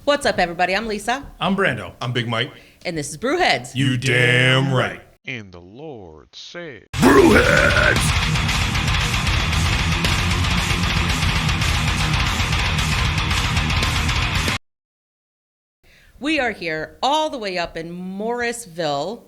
What's up, everybody? I'm Lisa, I'm Brando. I'm Big Mike. and this is Brewheads. You damn right. And the Lord said, Brewheads! We are here all the way up in Morrisville,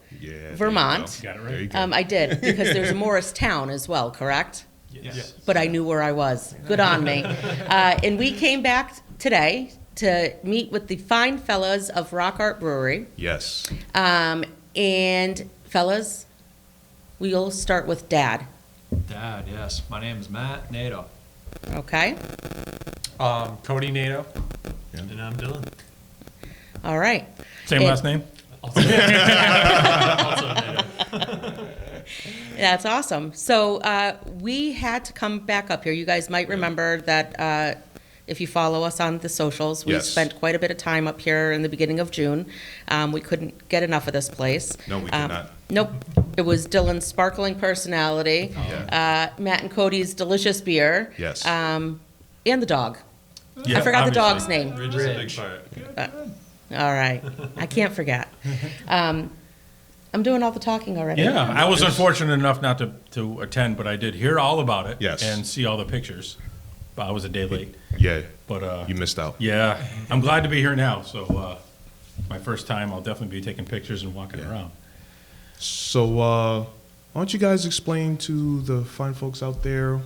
Vermont. Got it right. I did, because there's a Morristown as well, correct? Yes. But I knew where I was. Good on me. And we came back today to meet with the fine fellas of Rock Art Brewery. Yes. And fellas, we'll start with Dad. Dad, yes. My name is Matt Nato. Okay? Cody Nato. Yeah. And I'm Dylan. All right. Same And- last name? Also Nato. That's awesome. So we had to come back up here. You guys might remember that if you follow us on the socials, we Yes. spent quite a bit of time up here in the beginning of June. We couldn't get enough of this place. No, we could not. Nope. It was Dylan's sparkling personality, Matt and Cody's delicious beer, Yes. and the dog. Yeah, I forgot the obviously. dog's name. Ridge is a big part. All right. I can't forget. I'm doing all the talking already. Yeah, I was unfortunate enough not to attend, but I did hear all about it. Yes. And see all the pictures. But I was a day late. Yeah, But you missed out. yeah, I'm glad to be here now. So my first time, I'll definitely be taking pictures and walking Yeah. around. So, why don't you guys explain to the fine folks out there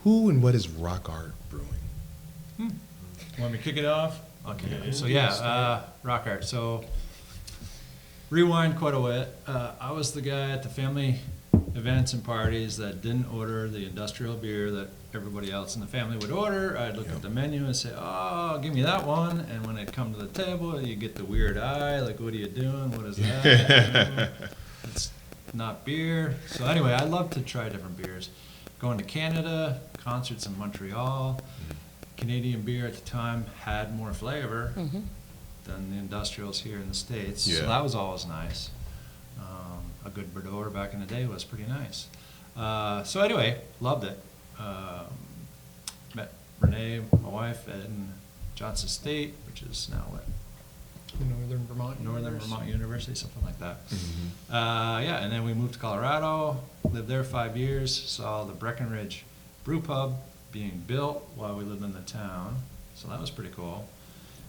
who and what is Rock Art Brewing? Want me to kick it off? Okay. So Rock Art. So rewind quite a bit. I was the guy at the family events and parties that didn't order the industrial beer that everybody else in the family would order. I'd look at the menu and say, "Oh, give me that one." And when it come to the table, you get the weird eye, like, "What are you doing? What is that?" It's not beer. So anyway, I love to try different beers. Going to Canada, concerts in Montreal. Canadian beer at the time had more flavor than the industrials here in the States. Yeah. So that was always nice. A good Bredor back in the day was pretty nice. So anyway, loved it. Met Renee, my wife, at Johnson State, which is now what? Northern Vermont. Northern Vermont University, something like that. Yeah, and then we moved to Colorado, lived there 5 years, saw the Breckenridge Brew Pub being built while we lived in the town, so that was pretty cool.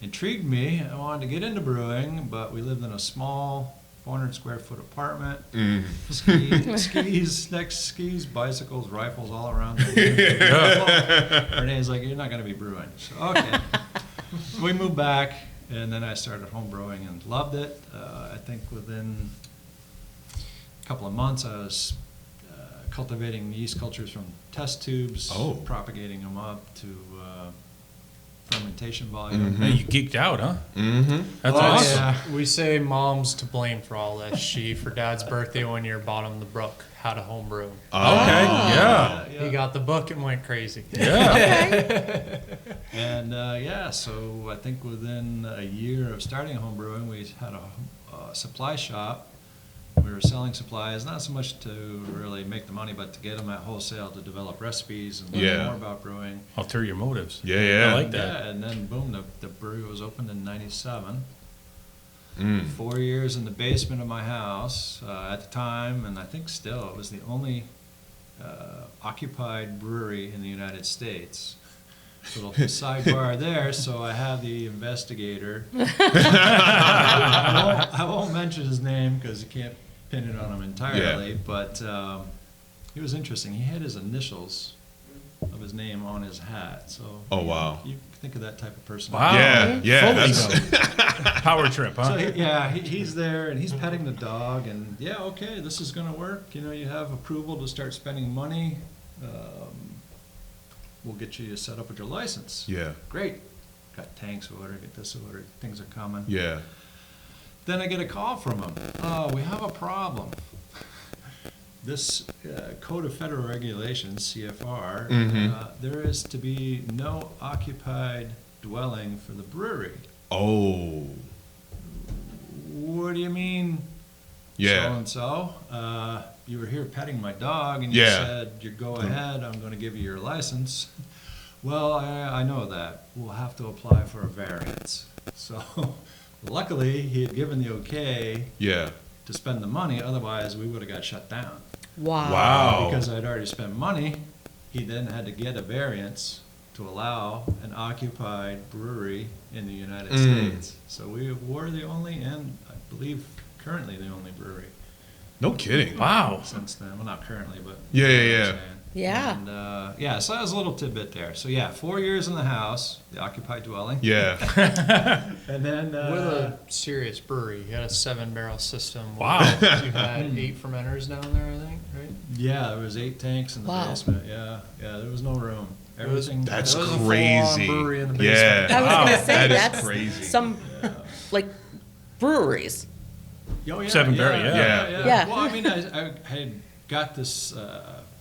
Intrigued me. I wanted to get into brewing, but we lived in a small 400 square foot apartment. Skis, bicycles, rifles all around. Renee's like, "You're not going to be brewing." So, okay. So we moved back, and then I started home brewing and loved it. I think within a couple of months, I was cultivating yeast cultures from test tubes, propagating them up to fermentation volume. Hey, you geeked out, huh? Mm-hmm. That's Oh, awesome. yeah. We say mom's to blame for all this. She, for Dad's birthday one year, bought him the book, How to Homebrew. Okay, yeah. He got the book and went crazy. Yeah. And so I think within a year of starting home brewing, we had a supply shop. We were selling supplies, not so much to really make the money, but to get them at wholesale to develop recipes and learn more about brewing. Ulterior motives. Yeah. I like that. Yeah, and then boom, the brewery was opened in '97. 4 years in the basement of my house at the time, and I think still, it was the only occupied brewery in the United States. Little sidebar there, so I have the investigator. I won't mention his name because you can't pin it on him entirely, but he was interesting. He had his initials of his name on his hat. So Oh, wow. you think of that type of person. Wow. Yeah. Full ego. Power trip, huh? So he's there and he's petting the dog, and okay, this is going to work. You know, you have approval to start spending money. We'll get you set up with your license. Yeah. Great. Got tanks ordered, get this ordered, things are coming. Yeah. Then I get a call from him. "Oh, we have a problem. This Code of Federal Regulations, CFR, there is to be no occupied dwelling for the brewery." Oh. "What do you mean, Yeah. so-and-so? You were here petting my dog, and you said, you go ahead, I'm going to give you your license." "Well, I know that. We'll have to apply for a variance." So luckily, he had given the okay Yeah. to spend the money, otherwise we would have got shut down. Wow. Wow. Because I'd already spent money, he then had to get a variance to allow an occupied brewery in the United States. So we were the only, and I believe currently the only brewery No kidding. Wow. since then. Well, not currently, but. Yeah, you know yeah, what I'm yeah. saying. Yeah. And, yeah, so that was a little tidbit there. So yeah, 4 years in the house, the occupied dwelling. Yeah. And then, With a serious brewery, you had a 7-barrel system. Wow. You had 8 fermenters down there, I think, right? yeah, there was 8 tanks in the Wow. basement. Yeah, there was no room. Everything. That's It was a full-on crazy. brewery in the Yeah. basement. I was Wow. gonna say, That is that's crazy. some, like, breweries. Oh, yeah, 7-barrel, yeah. Yeah. Well, I mean, I had got this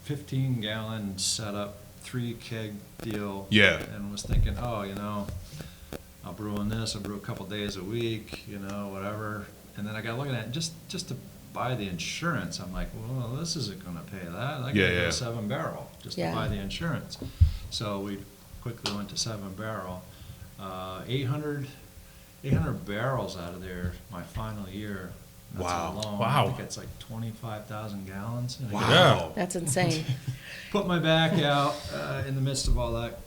15-gallon setup, 3-keg deal. Yeah. And was thinking, oh, I'll brew on this, I'll brew a couple days a week, whatever. And then I got looking at it, just to buy the insurance. I'm like, well, this isn't gonna pay that. I got Yeah, a yeah. 7-barrel just Yeah. to buy the insurance. So we quickly went to 7-barrel. 800 barrels out of there my final year. That's Wow. alone. Wow. I think it's like 25,000 gallons. in a year. Wow. That's insane. Put my back out in the midst of all that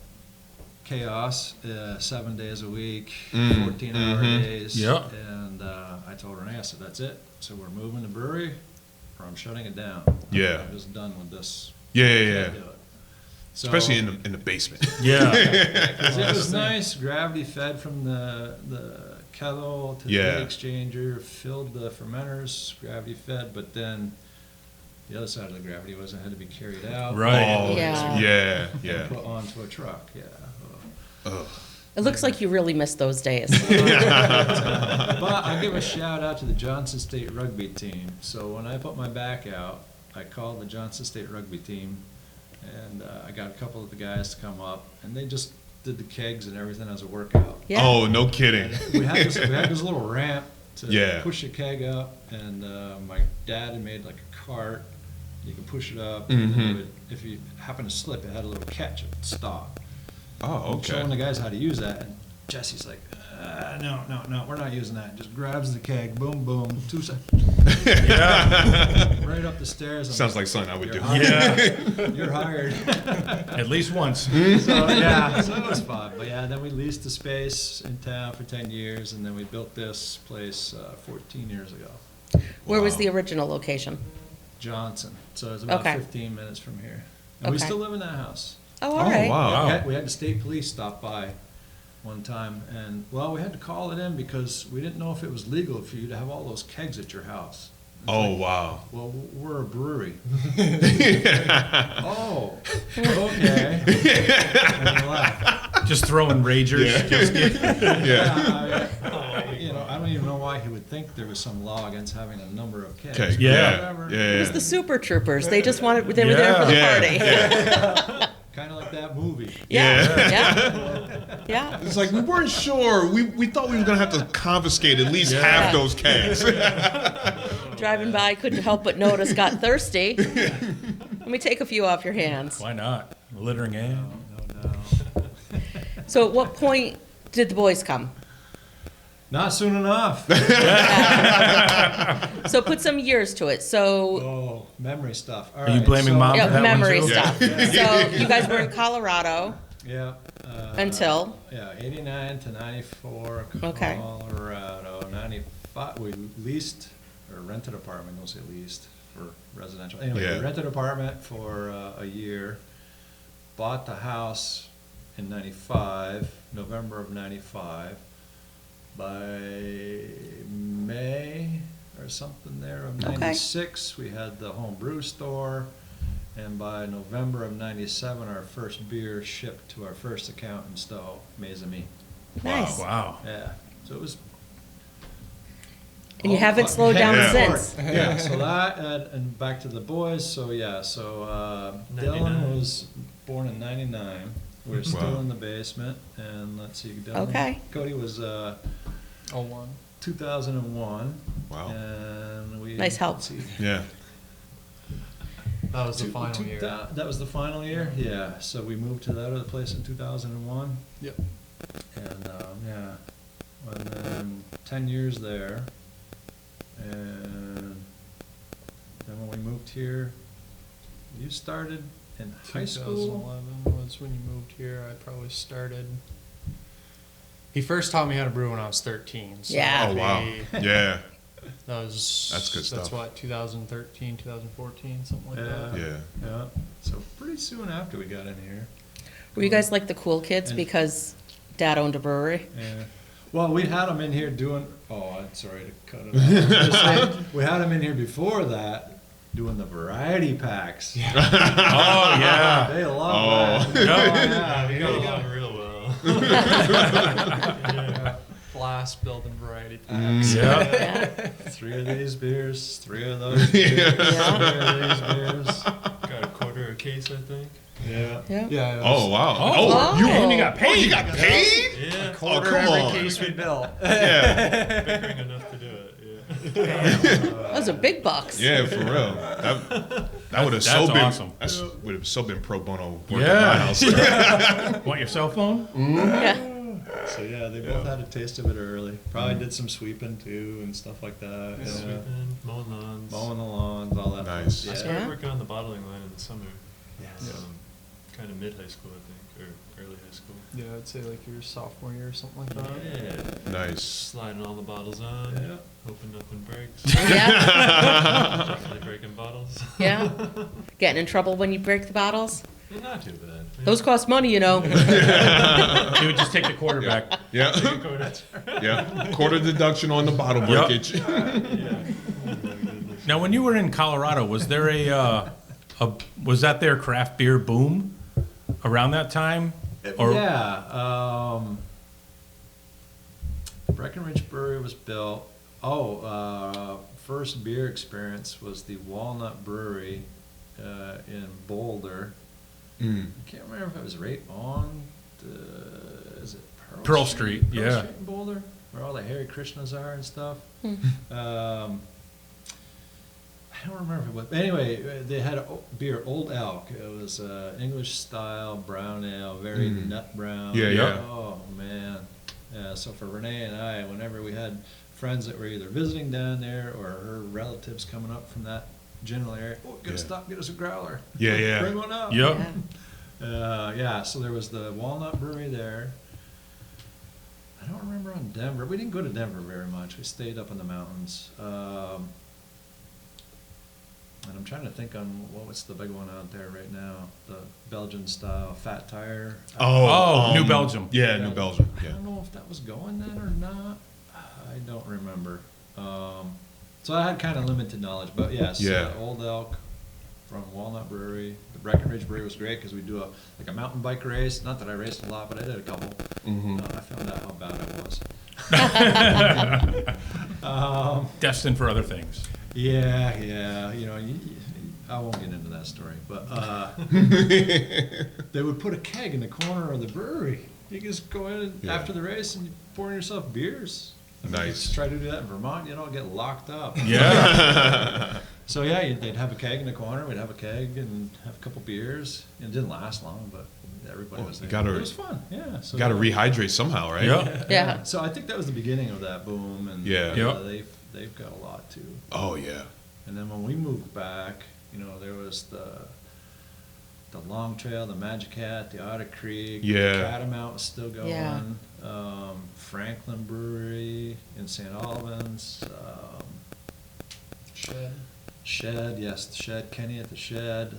chaos, 7 days a week, 14-hour days. Yeah. And I told Renee, I said, that's it. So we're moving the brewery or I'm shutting it down. Yeah. I'm just done with this. Yeah, yeah, Can't yeah. do it. So- Especially in the basement. Yeah. 'Cause it was nice, gravity fed from the kettle to Yeah. the exchanger, filled the fermenters, gravity fed, but then the other side of the gravity was it had to be carried out. Right. Oh, Yeah. yeah, And yeah. put onto a truck, yeah. Ugh. It looks like you really missed those days. But I give a shout out to the Johnson State rugby team. So when I put my back out, I called the Johnson State rugby team, and I got a couple of the guys to come up, and they just did the kegs and everything as a workout. Yeah. Oh, no kidding. We had this little ramp to Yeah. push a keg up, and my dad had made like a cart. You could push it up, Mhm. and if you happen to slip, it had a little catch. It would stop. Oh, I'm showing the okay. guys how to use that, and Jesse's like, no, we're not using that. Just grabs the keg, boom, boom, 2 seconds, Yeah. right up the stairs. I'm Sounds like something I would "You're do. hired. Yeah. You're hired. At least once. So yeah, so it was fun. But yeah, then we leased the space in town for 10 years, and then we built this place 14 years ago. Where was Wow. the original location? Johnson. So it's about Okay. 15 minutes from here. And we Okay. still live in that house. Oh, all right. wow. We had the state police stop by one time, and, well, we had to call it in because we didn't know if it was legal for you to have all those kegs at your house. It's Oh, like, wow. well, we're a brewery. Oh, okay. And we laughed. Just throwing ragers. Yeah. Just get- Yeah. I don't even know why he would think there was some law against having a number of kegs. Okay. but Yeah. whatever. It was Yeah. the Super Troopers. They just wanted, they were there for the Yeah. party. Yeah. Kind of like that movie. Yeah, yeah, yeah. It's like we weren't sure. We thought we were gonna have to confiscate at least half those kegs. Driving by, couldn't help but notice, got thirsty. Let me take a few off your hands. Why not? Littering in. No. So at what point did the boys come? Not soon enough. So put some years to it. So, Oh, memory stuff. All Are you right, blaming so- Mom? yeah, for that one memory too? stuff. So you guys were in Colorado Yeah. until, Yeah, 89 to 94, Okay. Colorado. 95, we leased, or rented apartment, don't say leased, for residential. Anyway, Yeah. we rented an apartment for a year, bought the house in 95, November of 95. By May or something there of Okay. 96, we had the home brew store. And by November of 97, our first beer shipped to our first account in Stowe, Maize and Me. nice. Wow. Yeah, so it was. And you haven't slowed down Yeah. since. Yeah, so that, and back to the boys, so yeah, so Dylan 99. was born in 99. We're still Wow. in the basement, and let's see, Dylan. Okay. Cody was 01. 2001. Wow. And we. Nice help. let's see, Yeah. That was the final two- year. That was the final year, yeah, so we moved to that other place in 2001. Yep. And, yeah, 10 years there. And then when we moved here, you started in high school? 2011 was when you moved here. I probably started. He first taught me how to brew when I was 13. So Yeah. Oh, wow. Yeah. That's good stuff. That's what, 2013, 2014, something like that. Yeah. Yeah. So pretty soon after we got in here. Were you guys like the cool kids And- because Dad owned a brewery? Yeah. Well, we had them in here doing. Oh, I'm sorry to cut it off. Just saying, we had them in here before that doing the variety packs. Yeah. Oh, yeah. They love that. Yeah. We got got along real well. Blast building variety packs. Yeah. Yeah. 3 of these beers, 3 of those beers, Yeah. 3 of these beers. Got a quarter a case, I think. Yeah. Yeah. Yeah. it Oh, was wow. Oh. you And you got paid. You got paid? Yeah. Oh, come on. case we built. Yeah. Bickering enough to do it. Those are big bucks. Yeah, for real. That would have so That's been awesome. That's would have so been pro bono work Yeah. at my house. Want your cell phone? Yeah. So yeah, they both had a taste of it early. Probably did some sweeping too and stuff like that. Yeah. Yeah. Sweeping, mowing lawns. Mowing the lawns, all that. Nice. I Yeah. started Yeah. working on the bottling line in the summer. Yes. Kind of mid high school, I think, or early high school. Yeah, I'd say like your sophomore year or something like that. Yeah. Nice. Sliding all the bottles on. Yeah. Hoping nothing breaks. Yeah. Definitely breaking bottles. Yeah. Getting in trouble when you break the bottles? Not too bad. Those cost money, you know. He would just take the quarterback. Yeah. Yeah. Quarter deduction on the bottle Yep. breakage. Now, when you were in Colorado, was there was that their craft beer boom around that time? Or Yeah. Breckenridge Brewery was built. First beer experience was the Walnut Brewery in Boulder. Mm. I can't remember if it was right on is it Pearl Street, Pearl yeah. Street in Boulder, where all the Hare Krishnas are and stuff. I don't remember what. Anyway, they had a beer, Old Elk. It was English style brown ale, very nut brown. Yeah, yeah. Oh man. Yeah. So for Renee and I, whenever we had friends that were either visiting down there or her relatives coming up from that general area, oh, gotta Yeah. stop, get us a growler. Yeah, yeah. Bring one up. Yep. Yeah. Yeah. So there was the Walnut Brewery there. I don't remember on Denver. We didn't go to Denver very much. We stayed up in the mountains. And I'm trying to think on what's the big one out there right now, the Belgian style Fat Tire. Oh, New Belgium. Yeah, New Belgium. I Yeah. don't know if that was going then or not. I don't remember. So I had kind of limited knowledge, but yes, Yeah. Old Elk from Walnut Brewery. The Breckenridge Brewery was great because we do a mountain bike race. Not that I raced a lot, but I did a couple. I found out how bad I was. Destined for other things. Yeah, you know, I won't get into that story, but they would put a keg in the corner of the brewery. You just go in Yeah. after the race and you pour yourself beers. I mean, Nice. just try to do that in Vermont, you don't get locked up. Yeah. So yeah, they'd have a keg in the corner, we'd have a keg and have a couple beers. And it didn't last long, but everybody Oh, was you there. gotta- It was fun, yeah. So Got to rehydrate somehow, right? Yeah. Yeah. So I think that was the beginning of that boom, and Yeah. Yep. they've got a lot too. Oh, yeah. And then when we moved back, you know, there was the Long Trail, the Magic Hat, the Otter Creek, Yeah. the Catamount was still going. Yeah. Franklin Brewery in St. Albans. Shed, yes, the Shed, Kenny at the Shed.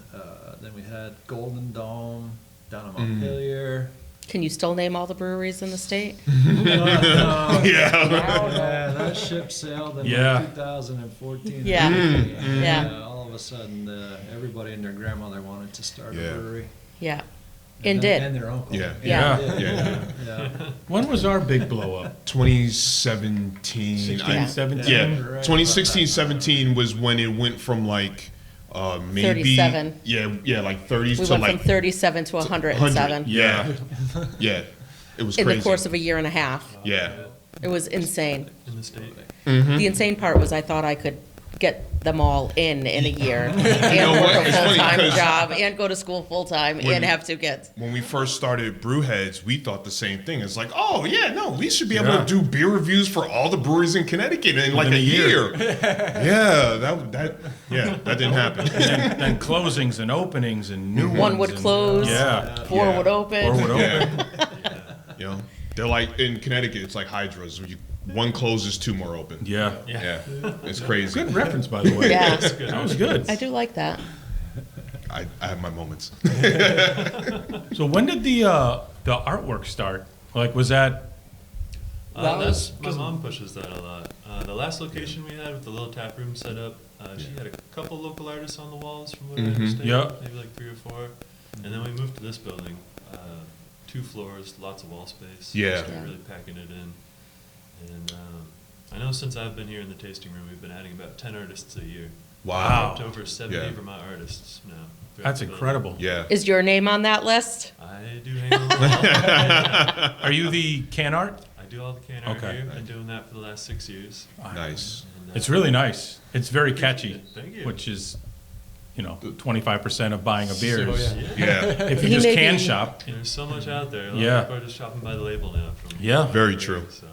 Then we had Golden Dome down in Montpelier. Can you still name all the breweries in the state? Yeah. Yeah, that ship sailed in Yeah. 2014. Yeah. Yeah. All of a sudden, everybody and their grandmother wanted to start Yeah. a brewery. Yeah. And did. And their uncle. Yeah. Yeah. did. Yeah. Yeah. When was our big blow up? 2017. 16, 17? Yeah, Right. 2016, 17 was when it went from like maybe 37. Yeah, like 30s We to went like from 37 to 107 Yeah, yeah, it was in crazy. the course of a year and a half. Yeah, It was insane. In the state. The insane part was I thought I could get them all in a year and know work what? a It's funny full-time 'cause job and go to school full-time and have 2 kids. When we first started Brewheads, we thought the same thing. It's like, oh yeah, no, we should be able Yeah. to do beer reviews for all the breweries in Connecticut in like Within a a year. Yeah, that didn't happen. Then closings and openings and new ones. One would and- close, Yeah. 4 Yeah. would open. Or would open. Yeah. You know, they're like in Connecticut, it's like hydras. One closes, 2 more open. Yeah. Yeah, it's crazy. Good reference, by the way. Yeah. That was good. I do like that. I have my moments. So when did the artwork start? Like, was that? That was- My mom pushes that a lot. The last location we had with the little tap room set up, she had a couple local artists on the walls, from what I understand. Yep. Maybe like 3 or 4. And then we moved to this building, 2 floors, lots of wall space. Yeah. Started really packing it in. And I know since I've been here in the tasting room, we've been adding about 10 artists a year. Wow. Up to over 70 Yeah. Vermont artists now. throughout That's the building. incredible. Yeah. Is your name on that list? I do hang on the wall. Are you the can art? I do all the can art Okay. here. Been doing that for the last 6 years. Nice. And, It's really nice. It's very catchy, Thank you. which is, 25% of buying a beer. is- Yeah. If you He just may can be- shop, There's so much out there. A lot Yeah. of people are just shopping by the label now. Yeah. Very true. So,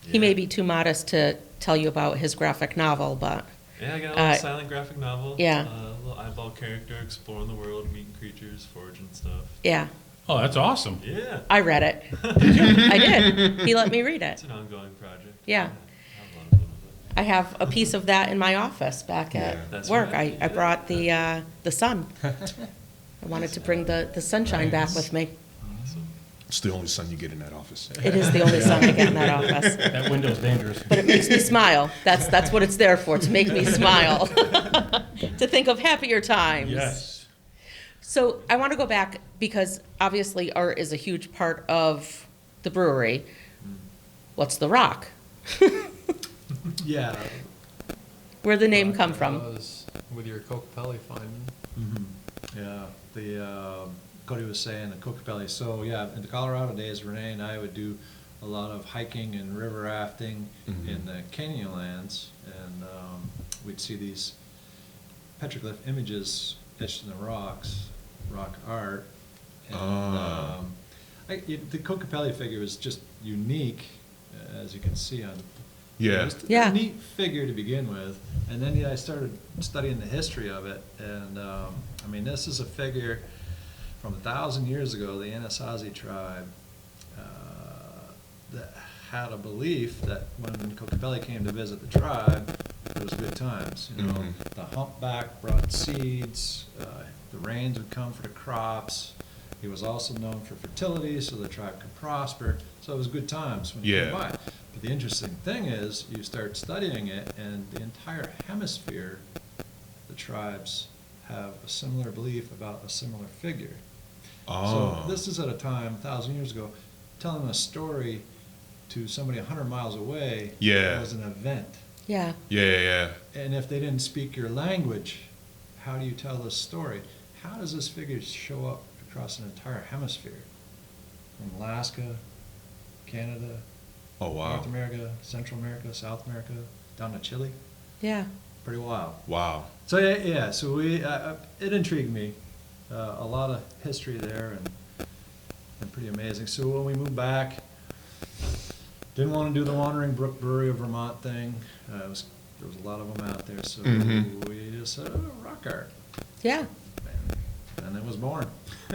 He may be too modest to tell you about his graphic novel, but Yeah, I got a little Uh, silent graphic novel. yeah. A little eyeball character exploring the world, meeting creatures, foraging stuff. yeah, oh, that's awesome. Yeah. I read it. I did. He let me read it. It's an ongoing project. Yeah. I have a lot of fun with I have a piece of that in my office back Yeah. at That's work. right. I brought the sun. I wanted to bring the sunshine back with me. it. Awesome. It's the only sun you get in that office. It is the only sun I get in that office. That window's dangerous. But it makes me smile. That's what it's there for, to make me smile. To think of happier times. Yes. So I want to go back because obviously art is a huge part of the brewery. What's the rock? Yeah. Where'd the name come from? Was with your Cocopelli finding. Yeah, Cody was saying the Cocopelli. So yeah, in the Colorado days, Renee and I would do a lot of hiking and river rafting in the Canyonlands, and we'd see these petroglyph images etched in the rocks, rock art. And the Cocopelli figure was just unique, as you can see on. Yeah. It was Yeah. a neat figure to begin with, and then I started studying the history of it, and I mean, this is a figure from 1,000 years ago. The Anasazi tribe that had a belief that when Cocopelli came to visit the tribe, it was good times. You know, Mhm. the humpback brought seeds, the rains would come for the crops. He was also known for fertility, so the tribe could prosper. So it was good times when he Yeah. came by. But the interesting thing is, you start studying it, and the entire hemisphere, the tribes have a similar belief about a similar figure. Oh. So this is at a time, 1,000 years ago, telling a story to somebody 100 miles away Yeah. was an event. Yeah. Yeah. And if they didn't speak your language, how do you tell this story? How does this figure show up across an entire hemisphere? From Alaska, Canada, Oh, wow. North America, Central America, South America, down to Chile? Yeah. Pretty wild. Wow. So yeah, so it intrigued me. A lot of history there and pretty amazing. So when we moved back, didn't want to do the Wandering Brook Brewery of Vermont thing. There was a lot of them out there, so Mhm. we just said, oh, rock art. Yeah. And it was born.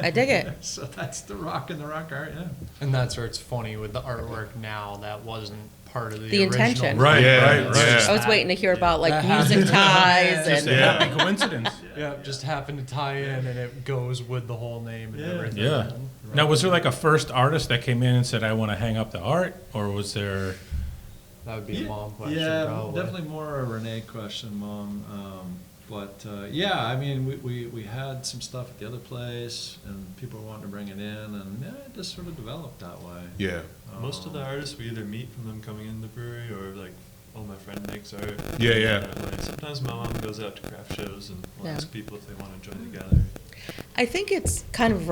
I dig it. So that's the rock and the rock art, yeah. And that's where it's funny with the artwork now. That wasn't part of the The original. intention. Right, Yeah, right, right. yeah. I was waiting to hear about like That music happened. ties Just a and Yeah. happy coincidence. Yeah, just happened to tie in, and it goes with the whole name and Yeah. everything. Yeah. Now, was there like a first artist that came in and said, I want to hang up the art? Or was there, That would be a mom question, Yeah, probably. definitely more a Renee question, Mom. But yeah, I mean, we had some stuff at the other place, and people were wanting to bring it in, and yeah, it just sort of developed that way. Yeah. Most of the artists we either meet from them coming in the brewery or like, oh, my friend makes art. Yeah, yeah. Like, sometimes my mom goes out to craft shows and will Yeah. ask people if they want to join the gallery. I think it's kind of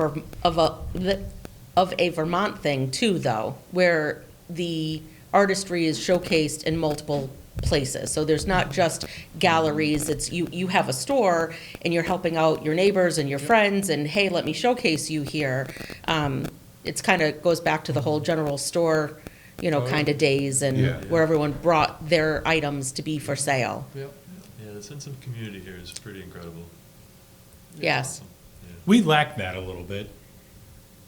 a Vermont thing too, though, where the artistry is showcased in multiple places. So there's not just galleries, it's you have a store and you're helping out your neighbors and your friends and, hey, let me showcase you here. It's kind of goes back to the whole general store, kind of days and Yeah. where everyone brought their items to be for sale. Yep. Yeah, the sense of community here is pretty incredible. Yes. We lack that a little bit.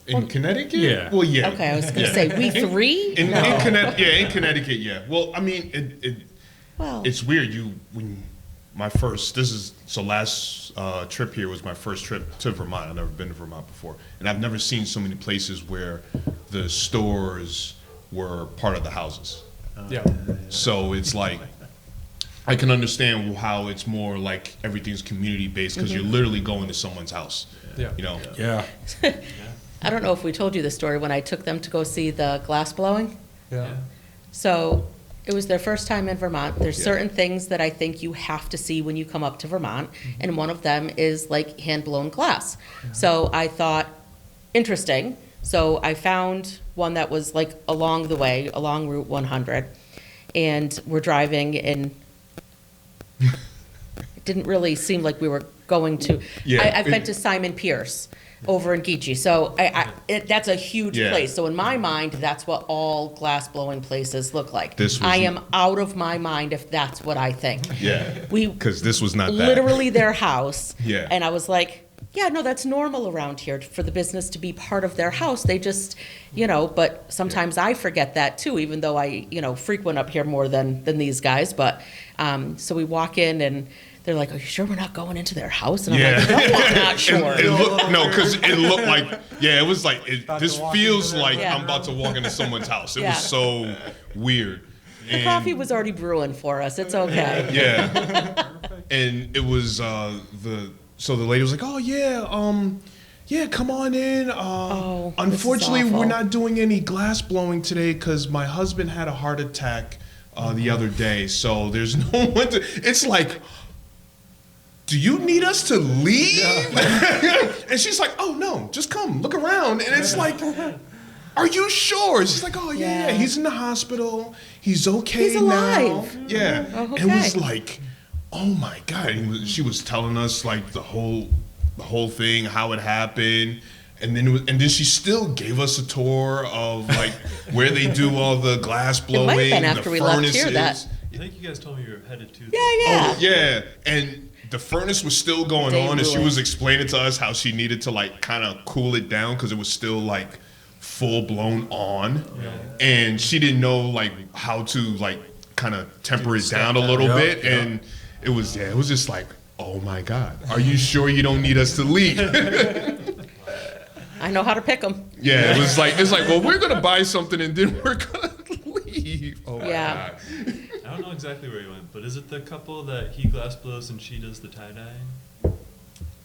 In Connecticut? Yeah. Well, yeah. Okay, I was gonna say, we three? In No. Connecticut, yeah, in Connecticut, yeah. Well, I mean, Well, it's weird. Last trip here was my first trip to Vermont. I've never been to Vermont before, and I've never seen so many places where the stores were part of the houses. Yeah. So it's like, I can understand how it's more like everything's community based because you're literally going to someone's house. Yeah. Yeah. I don't know if we told you the story when I took them to go see the glass blowing. Yeah. So it was their first time in Vermont. There's Yeah. certain things that I think you have to see when you come up to Vermont, and one of them is like hand-blown glass. So I thought, interesting. So I found one that was like along the way, along Route 100, and we're driving, and it didn't really seem like we were going to. Yeah. I've been to Simon Pierce over in Geechee, so that's a huge Yeah. place. So in my mind, that's what all glass blowing places look like. This was- I am out of my mind if that's what I think. Yeah. We Because this was not that. literally their house. Yeah. And I was like, yeah, no, that's normal around here for the business to be part of their house. They just, but sometimes I forget that too, even though I, frequent up here more than these guys. But, so we walk in and they're like, are you sure we're not going into their house? And I'm Yeah. like, no, I'm not sure. Because it looked like, it was like, this walk feels into their like Yeah. I'm about to walk into someone's house. It Yeah. was so weird. The coffee was already brewing for us. It's okay. Yeah. And it was so the lady was like, oh yeah, come on in. This is Unfortunately, awful. we're not doing any glass blowing today because my husband had a heart attack the other day. So there's no one to. It's like, do you need us to leave? And she's like, oh no, just come, look around. And it's like, are you sure? She's like, oh yeah, Yeah. he's in the hospital. He's okay He's alive. now. Yeah. Oh, It was okay. like, oh my God. She was telling us like the whole thing, how it happened. And then she still gave us a tour of like where they do all the glass blowing, might have been the after we left here furnaces. that- I think you guys told me you were headed to. Yeah. Oh, yeah. And the furnace was still going They on, and she ruined. was explaining to us how she needed to like kind of cool it down because it was still like full blown on, and she didn't know like how to like kind of temper it down a little Yeah, bit, yeah. and it was just like, oh my God, are you sure you don't need us to leave? I know how to pick them. Yeah, it's like, well, we're gonna buy something and then we're gonna leave. Oh my Yeah. God. I don't know exactly where you went, but is it the couple that he glass blows and she does the tie dyeing?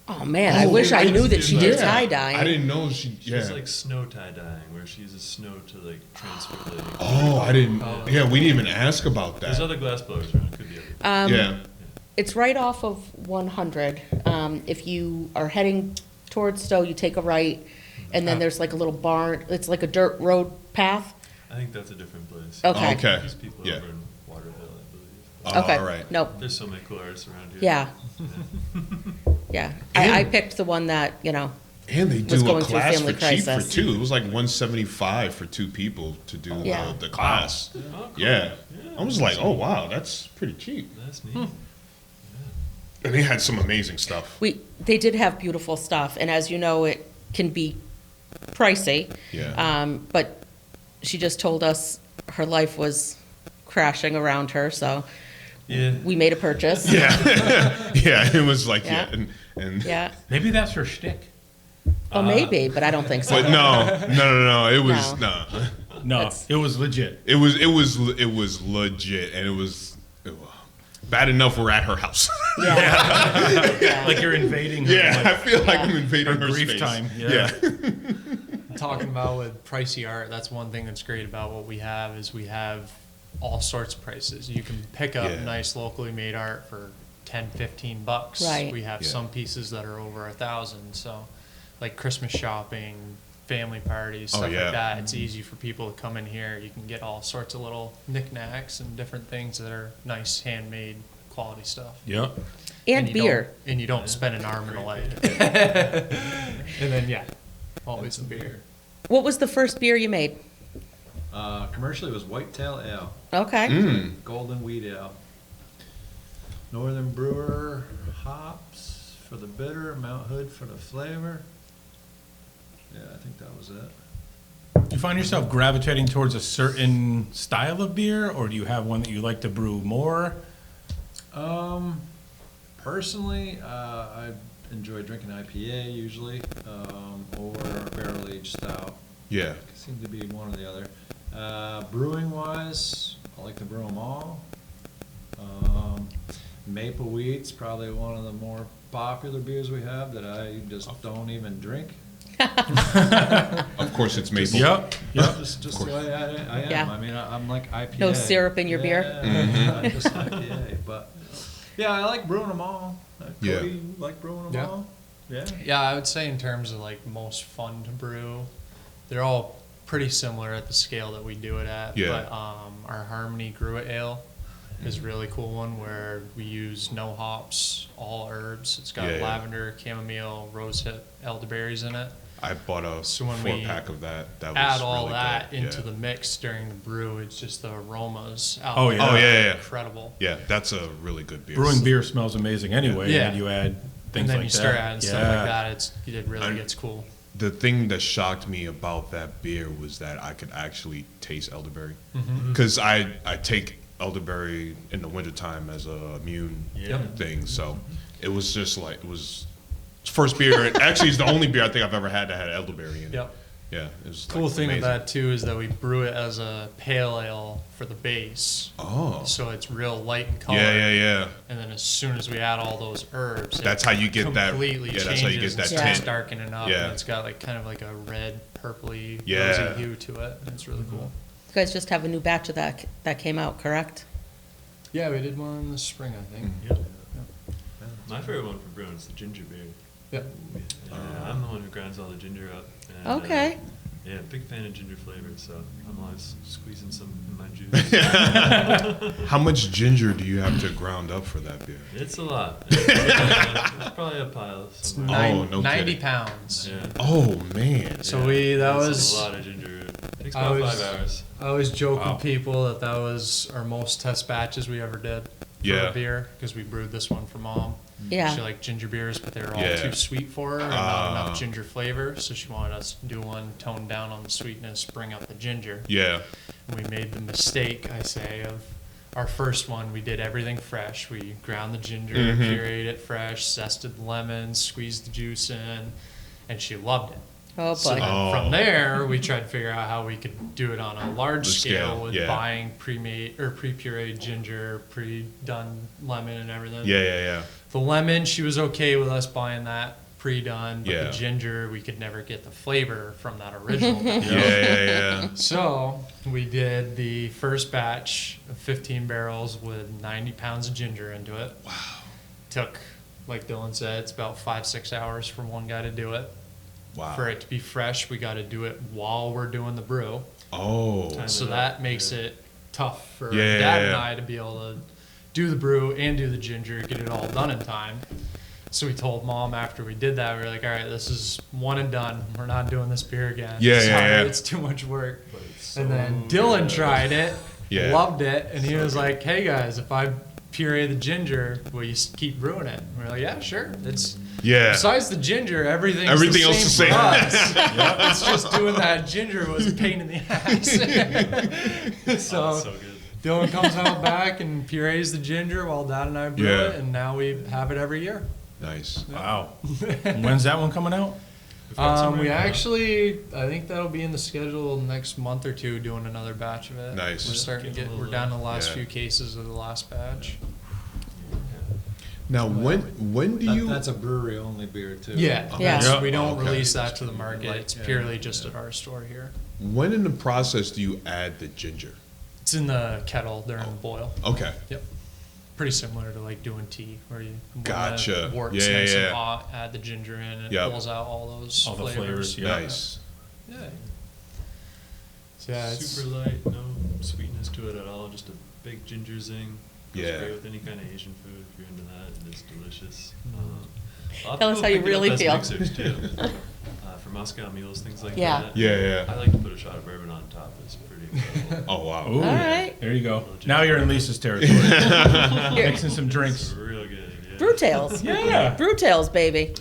Oh man, I wish I knew that she did Yeah. tie dyeing. I didn't know she. Yeah. She's like snow tie dyeing, where she uses snow to like transfer the. Oh, I didn't. Yeah, we didn't even ask about There's that. other glass blowers around. Could be other. Yeah. It's right off of 100. If you are heading towards Stowe, you take a right, and then there's like a little barn. It's like a dirt road path. I think that's a different place. Okay. Okay. These people Yeah. over in Waterville, I believe. Oh, Okay. all right. Nope. There's so many cool artists around here. Yeah. Yeah. I picked the one that, And they was do a going through class family for cheap for crisis. two. It was like $175 for two people to do Yeah. the class. Oh, cool. Yeah. I was like, oh wow, that's pretty cheap. That's neat. And they had some amazing stuff. they did have beautiful stuff, and as you know, it can be pricey. Yeah. But she just told us her life was crashing around her, so Yeah. we made a purchase. Yeah. Yeah. It was like, Yeah. and Yeah. Maybe that's her shtick. Well, maybe, but I don't think so. but no. It was No. No, That's- it was legit. It was legit, and it was bad enough we're at her house. Yeah. Like you're invading her. Yeah, I like, feel like Yeah. I'm invading her her grief space. time. Yeah. Talking about with pricey art, that's one thing that's great about what we have is we have all sorts of prices. You can pick up Yeah. nice locally made art for $10-15. Right. We have Yeah. some pieces that are over 1,000. So, like Christmas shopping, family parties, Oh, stuff yeah. like that. It's easy for people to come in here. You can get all sorts of little knickknacks and different things that are nice, handmade, quality stuff. Yep. And you beer. don't- And you don't spend an arm and a leg. And then, yeah, always the beer. What was the first beer you made? Commercially, it was Whitetail Ale, Okay. Golden Wheat Ale. Northern Brewer hops for the bitter, Mount Hood for the flavor. Yeah, I think that was it. Do you find yourself gravitating towards a certain style of beer, or do you have one that you like to brew more? Personally, I enjoy drinking IPA usually, or barrel aged stout. Yeah. Seem to be one or the other. Brewing wise, I like to brew them all. Maple Wheat's probably one of the more popular beers we have that I just don't even drink. Of course, it's maple. Yep. Yep. Just the way I am. Yeah. I mean, I'm like IPA. No syrup in your beer? Yeah, just IPA. But yeah, I like brewing them all. Yeah. Cody, you like brewing them Yeah. all? Yeah. Yeah, I would say in terms of like most fun to brew, they're all pretty similar at the scale that we do it at. Yeah. But our Harmony Grew It Ale is a really cool one where we use no hops, all herbs. It's got Yeah, yeah. lavender, chamomile, rosehip, elderberries in it. I bought a So when 4-pack of that. That was Add all really that good. into Yeah. the mix during the brew. It's just the aromas out Oh, there yeah. Oh, yeah, are yeah. incredible. Yeah, that's a really good beer. Brewing beer smells amazing anyway, Yeah. and you add things And then like you that. start adding stuff Yeah. like that. It really I- gets cool. The thing that shocked me about that beer was that I could actually taste elderberry. Mm-hmm. Because I take elderberry in the wintertime as a immune Yep. thing. So it was just like, it was first beer. Actually, it's the only beer I think I've ever had that had elderberry in it. Yep. Yeah. It was Cool like, thing with amazing. that too is that we brew it as a pale ale for the base, Oh. so it's real light in color. Yeah, yeah, yeah. And then as soon as we add all those herbs, That's how you get that- completely yeah, changes that's how you get and that starts tint. darkening up. Yeah. And it's got like kind of like a red, purpley, Yeah. rosy hue to it. And it's really cool. You guys just have a new batch of that came out, correct? Yeah, we did one this spring, I think. Yeah. My favorite one for brewing is the ginger beer. Yep. Yeah, I'm the one who grinds all the ginger up. And, Okay. Yeah, big fan of ginger flavor, so I'm always squeezing some in my juice. How much ginger do you have to ground up for that beer? It's a lot. It's probably a pile It's somewhere. Oh, no 90 kidding. pounds. Yeah. Oh, man. So Yeah, that it's was- a lot of ginger. It takes I about was- 5 hours. I always joke Wow. with people that was our most test batches we ever did for Yeah. a beer because we brewed this one for mom. Yeah. She liked ginger beers, but they were all Yeah. too sweet for her and not enough ginger flavor. So she wanted us to do one toned down on the sweetness, bring up the ginger. Yeah. And we made the mistake, I say, of our first one. We did everything fresh. We ground the ginger, pureed it fresh, zested the lemons, squeezed the juice in, and she loved it. Oh, So boy. then Oh. from there, we tried to figure out how we could do it on a large The scale, scale, with yeah. buying pre-made or pre-pureed ginger, pre-done lemon and everything. Yeah, yeah, yeah. The lemon, she was okay with us buying that pre-done, but Yeah. the ginger, we could never get the flavor from that original batch. Yeah, yeah, yeah. So we did the first batch of 15 barrels with 90 pounds of ginger into it. Wow. Took, like Dylan said, it's about 5-6 hours for one guy to do it. Wow. For it to be fresh, we got to do it while we're doing the brew. Oh. So it up, that makes yeah. it tough for Yeah, Dad yeah, and yeah. I to be able to do the brew and do the ginger, get it all done in time. So we told Mom after we did that, we were like, all right, this is one and done. We're not doing this beer again. Yeah, yeah, Sorry, yeah. it's too much work. But it's And then so Dylan good. tried it, Yeah. loved it, and he So was good. like, hey guys, if I puree the ginger, will you keep brewing it? And we're like, yeah, sure. It's Yeah. besides the ginger, everything Everything the else is same the for same. us. It's just doing that ginger was a pain in the ass. so Oh, it's so good. Dylan comes out back and purees the ginger while Dad and I brew Yeah. it, and now we have it every year. Nice. Wow. When's that one coming out? We've got some We right now. actually, I think that'll be in the schedule next month or two, doing another batch of it. Nice. We're starting to Getting a get, we're little, down to the last yeah. few cases of the last batch. Now, when do you? That's a brewery only beer too. Yeah, Yeah. that's- we Oh, don't okay. release that to the market. It's Yeah. purely just at our store here. When in the process do you add the ginger? It's in the kettle during the boil. Okay. Yep. Pretty similar to like doing tea, where you when Gotcha. the wort's Yeah, nice yeah, and yeah. hot, add the ginger in, and Yep. it pulls out all those All the flavors. flavors, yeah. Nice. Yeah. So yeah, it's Super light, no sweetness to it at all. Just a big ginger zing. Goes Yeah. great with any kind of Asian food if you're into that. It's delicious. A lot of Tell us people how you pick it up really as feel. mixers too. For Moscow mules, things like Yeah. that. Yeah. I like to put a shot of bourbon on top. It's pretty incredible. Oh wow. Ooh, All right. there you go. Now you're in Lisa's territory. Mixing some It's drinks. real good. Yeah. Brew Tales. Yeah. Brew Tales, baby.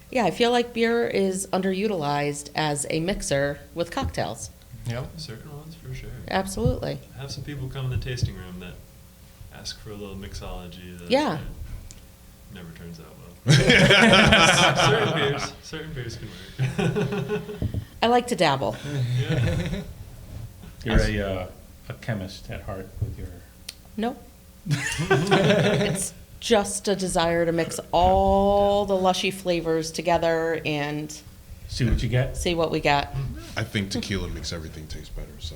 Yeah, I feel like beer is underutilized as a mixer with cocktails. yep. Certain ones for sure. Absolutely. I have some people come in the tasting room that ask for a little mixology that Yeah. never turns out well. certain beers can work. I like to dabble. Yeah. You're a chemist at heart with your. Nope. It's just a desire to mix all the lushy flavors together and See what you get. see what we got. I think tequila makes everything taste better. So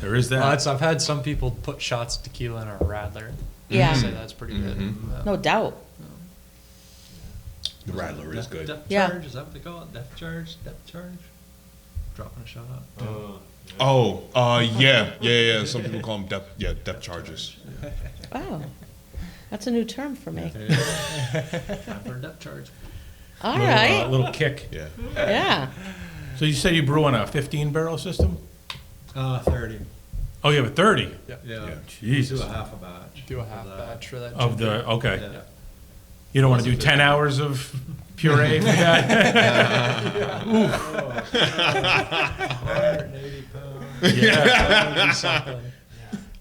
There is Well, that. I've had some people put shots of tequila in a Radler. Yeah. Say that's pretty good. No doubt. the Rattler is good. Depth Yeah. charge, is that what they call it? Depth charge? Dropping a shot. Yeah. Some people call them depth charges. Wow. That's a new term for me. Time for a depth charge. All Little, right. little kick. Yeah. Yeah. So you said you brew on a 15-barrel system? 30. Oh, you have a 30 Yeah. Yeah. Jesus. Do a half a batch. Do a half batch for that. of ginger. the. Okay. Yeah. You don't want to do 10 hours of puree for that? 180 pounds. Yeah.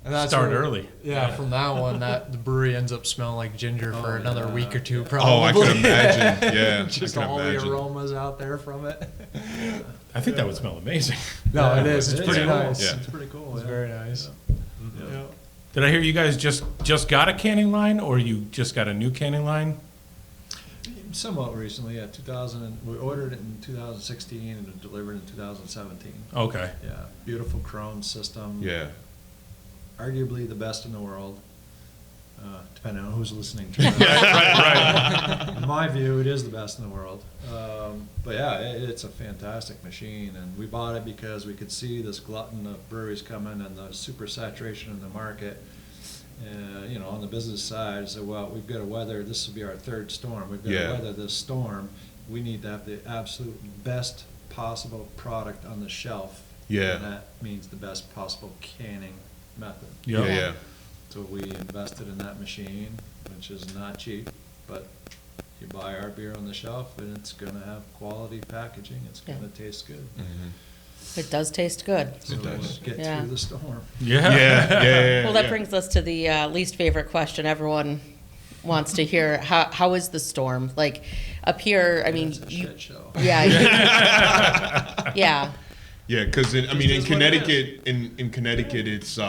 And that's Start where- early. Yeah, from that one, the brewery ends up smelling like ginger for another yeah. week or two, probably. Oh, I can imagine. Yeah, Just I can all imagine. the aromas out there from it. I think that would smell amazing. No, it is. It's It pretty is. nice. Yeah. It's pretty cool. It's yeah. very nice. Yeah. Did I hear you guys just got a canning line, or you just got a new canning line? Somewhat recently, yeah. We ordered it in 2016 and it delivered in 2017. Okay. Yeah, beautiful chrome system. Yeah. Arguably the best in the world, depending on who's listening to it. Right. In my view, it is the best in the world. But yeah, it's a fantastic machine, and we bought it because we could see this glutton of breweries coming and the super saturation in the market. On the business side, so well, we've got to weather. This will be our third storm. We've got Yeah. to weather this storm. We need to have the absolute best possible product on the shelf. Yeah. And that means the best possible canning method. Yep. Yeah. So we invested in that machine, which is not cheap, but you buy our beer on the shelf and it's gonna have quality packaging, it's Yeah. gonna taste good. It does taste good. So does. get Yeah. through the storm. Yeah. Well, that brings us to the least favorite question everyone wants to hear. How is the storm? Like up here, I mean, It's a shit show. yeah. Yeah. Yeah, because in is what it Connecticut, in Connecticut, it's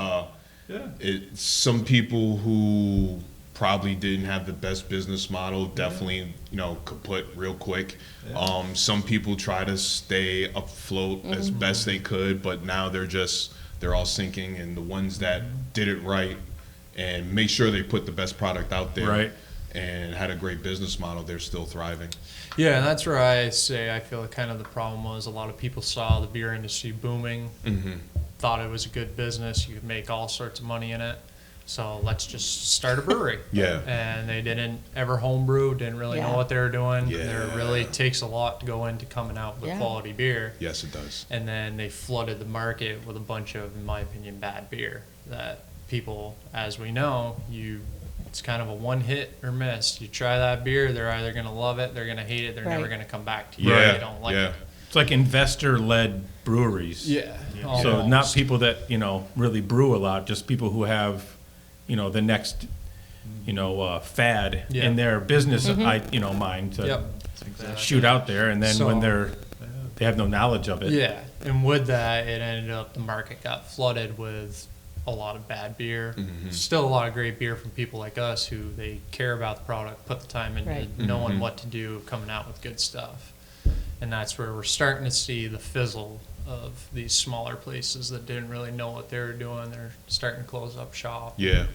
some people who probably didn't have the best business model definitely kaput real quick. Yeah. Some people try to stay afloat as best they could, but now they're all sinking. And the ones that did it right and make sure they put the best product out there, Right. and had a great business model, they're still thriving. Yeah, and that's where I say I feel like kind of the problem was a lot of people saw the beer industry booming, thought it was a good business, you could make all sorts of money in it. So let's just start a brewery. Yeah. And they didn't ever homebrew, didn't really Yeah. know what they were doing. Yeah. There really takes a lot to go into coming out with Yeah. quality beer. Yes, it does. And then they flooded the market with a bunch of, in my opinion, bad beer that people, as we know, it's kind of a one hit or miss. You try that beer, they're either going to love it, they're going to hate it, they're never Right. going to come back to you Yeah. if they don't like it. It's like investor-led breweries. Yeah. So not people that, really brew a lot, just people who have, the next, fad Yeah. in their business, mind to Yep. shoot out there. And then when So- they have no knowledge of it. Yeah, and with that, it ended up the market got flooded with a lot of bad beer. Still a lot of great beer from people like us who they care about the product, put the time into Right. knowing what to do, coming out with good stuff. And that's where we're starting to see the fizzle of these smaller places that didn't really know what they were doing. They're starting to close up shop. Yeah.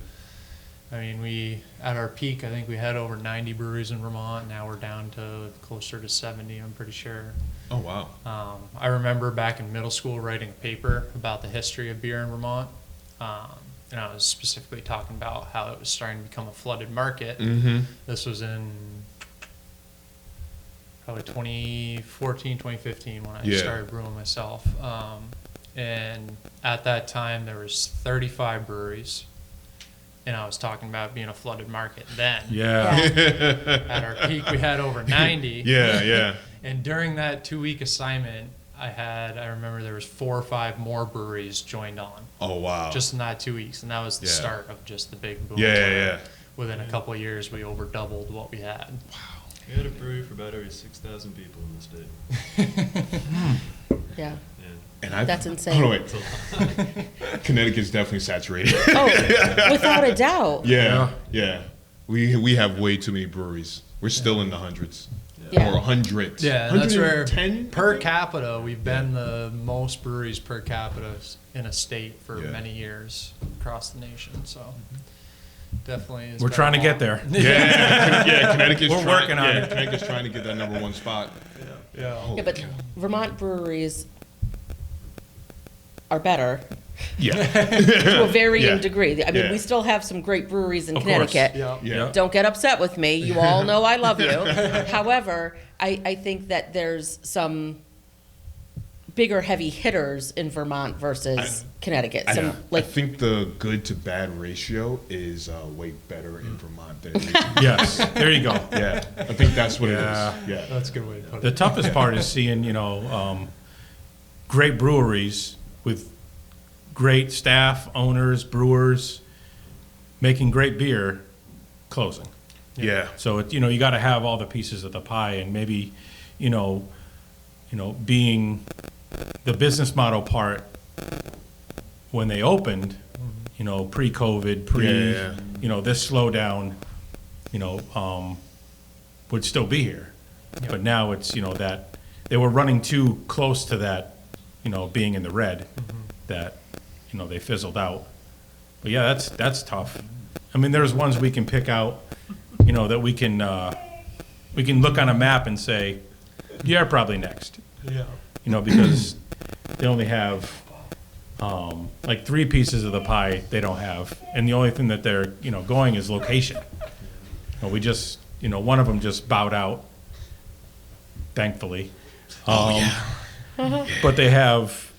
I mean, at our peak, I think we had over 90 breweries in Vermont. Now we're down to closer to 70, I'm pretty sure. Oh, wow. I remember back in middle school writing a paper about the history of beer in Vermont. And I was specifically talking about how it was starting to become a flooded market. Mm-hmm. This was in probably 2014, 2015 when I Yeah. started brewing myself. And at that time, there was 35 breweries. And I was talking about being a flooded market then. Yeah. At our peak, we had over 90. Yeah, yeah. And during that 2-week assignment, I remember there was 4 or 5 more breweries joined on. Oh, wow. Just in that 2 weeks. And that was the Yeah. start of just the big boom. Yeah, yeah, where yeah. Within a couple of years, we over doubled what we had. We had a brewery for about every 6,000 people in the state. Yeah. Yeah. And That's insane. Oh, no, wait. Connecticut's definitely saturated. Oh, without a doubt. Yeah, yeah. We have way too many breweries. We're still in the hundreds. Yeah. Or 100. Yeah, and that's where 110, per capita, we've been the most breweries per capita in a state for Yeah. many years across the nation. So definitely, We're trying to get there. Yeah, Connecticut's We're working on it. Connecticut's trying to get that #1 spot. Yeah. Holy Yeah, but cow. Vermont breweries are better Yeah. to a varying Yeah. degree. I mean, Yeah. we still have some great breweries in Of course. Connecticut. Yeah. Yeah. Don't get upset with me. You all know I love you. However, I think that there's some bigger heavy hitters in Vermont versus Connecticut. Some I think the good to bad ratio is way better in Vermont than it is. Yes. There you go. Yeah, I think that's what Yeah. it is. Yeah. That's a good way to put The it. toughest part is seeing, great breweries with great staff, owners, brewers, making great beer, closing. Yeah. So you got to have all the pieces of the pie, and maybe, being the business model part when they opened, pre-COVID, Yeah. this slowdown, would still be here. But now it's, that they were running too close to that, being in the red, that, they fizzled out. But yeah, that's tough. I mean, there's ones we can pick out, that we can look on a map and say, yeah, probably next. Yeah. Because they only have, like 3 pieces of the pie they don't have. And the only thing that they're, going is location. We just, one of them just bowed out, thankfully. But they have,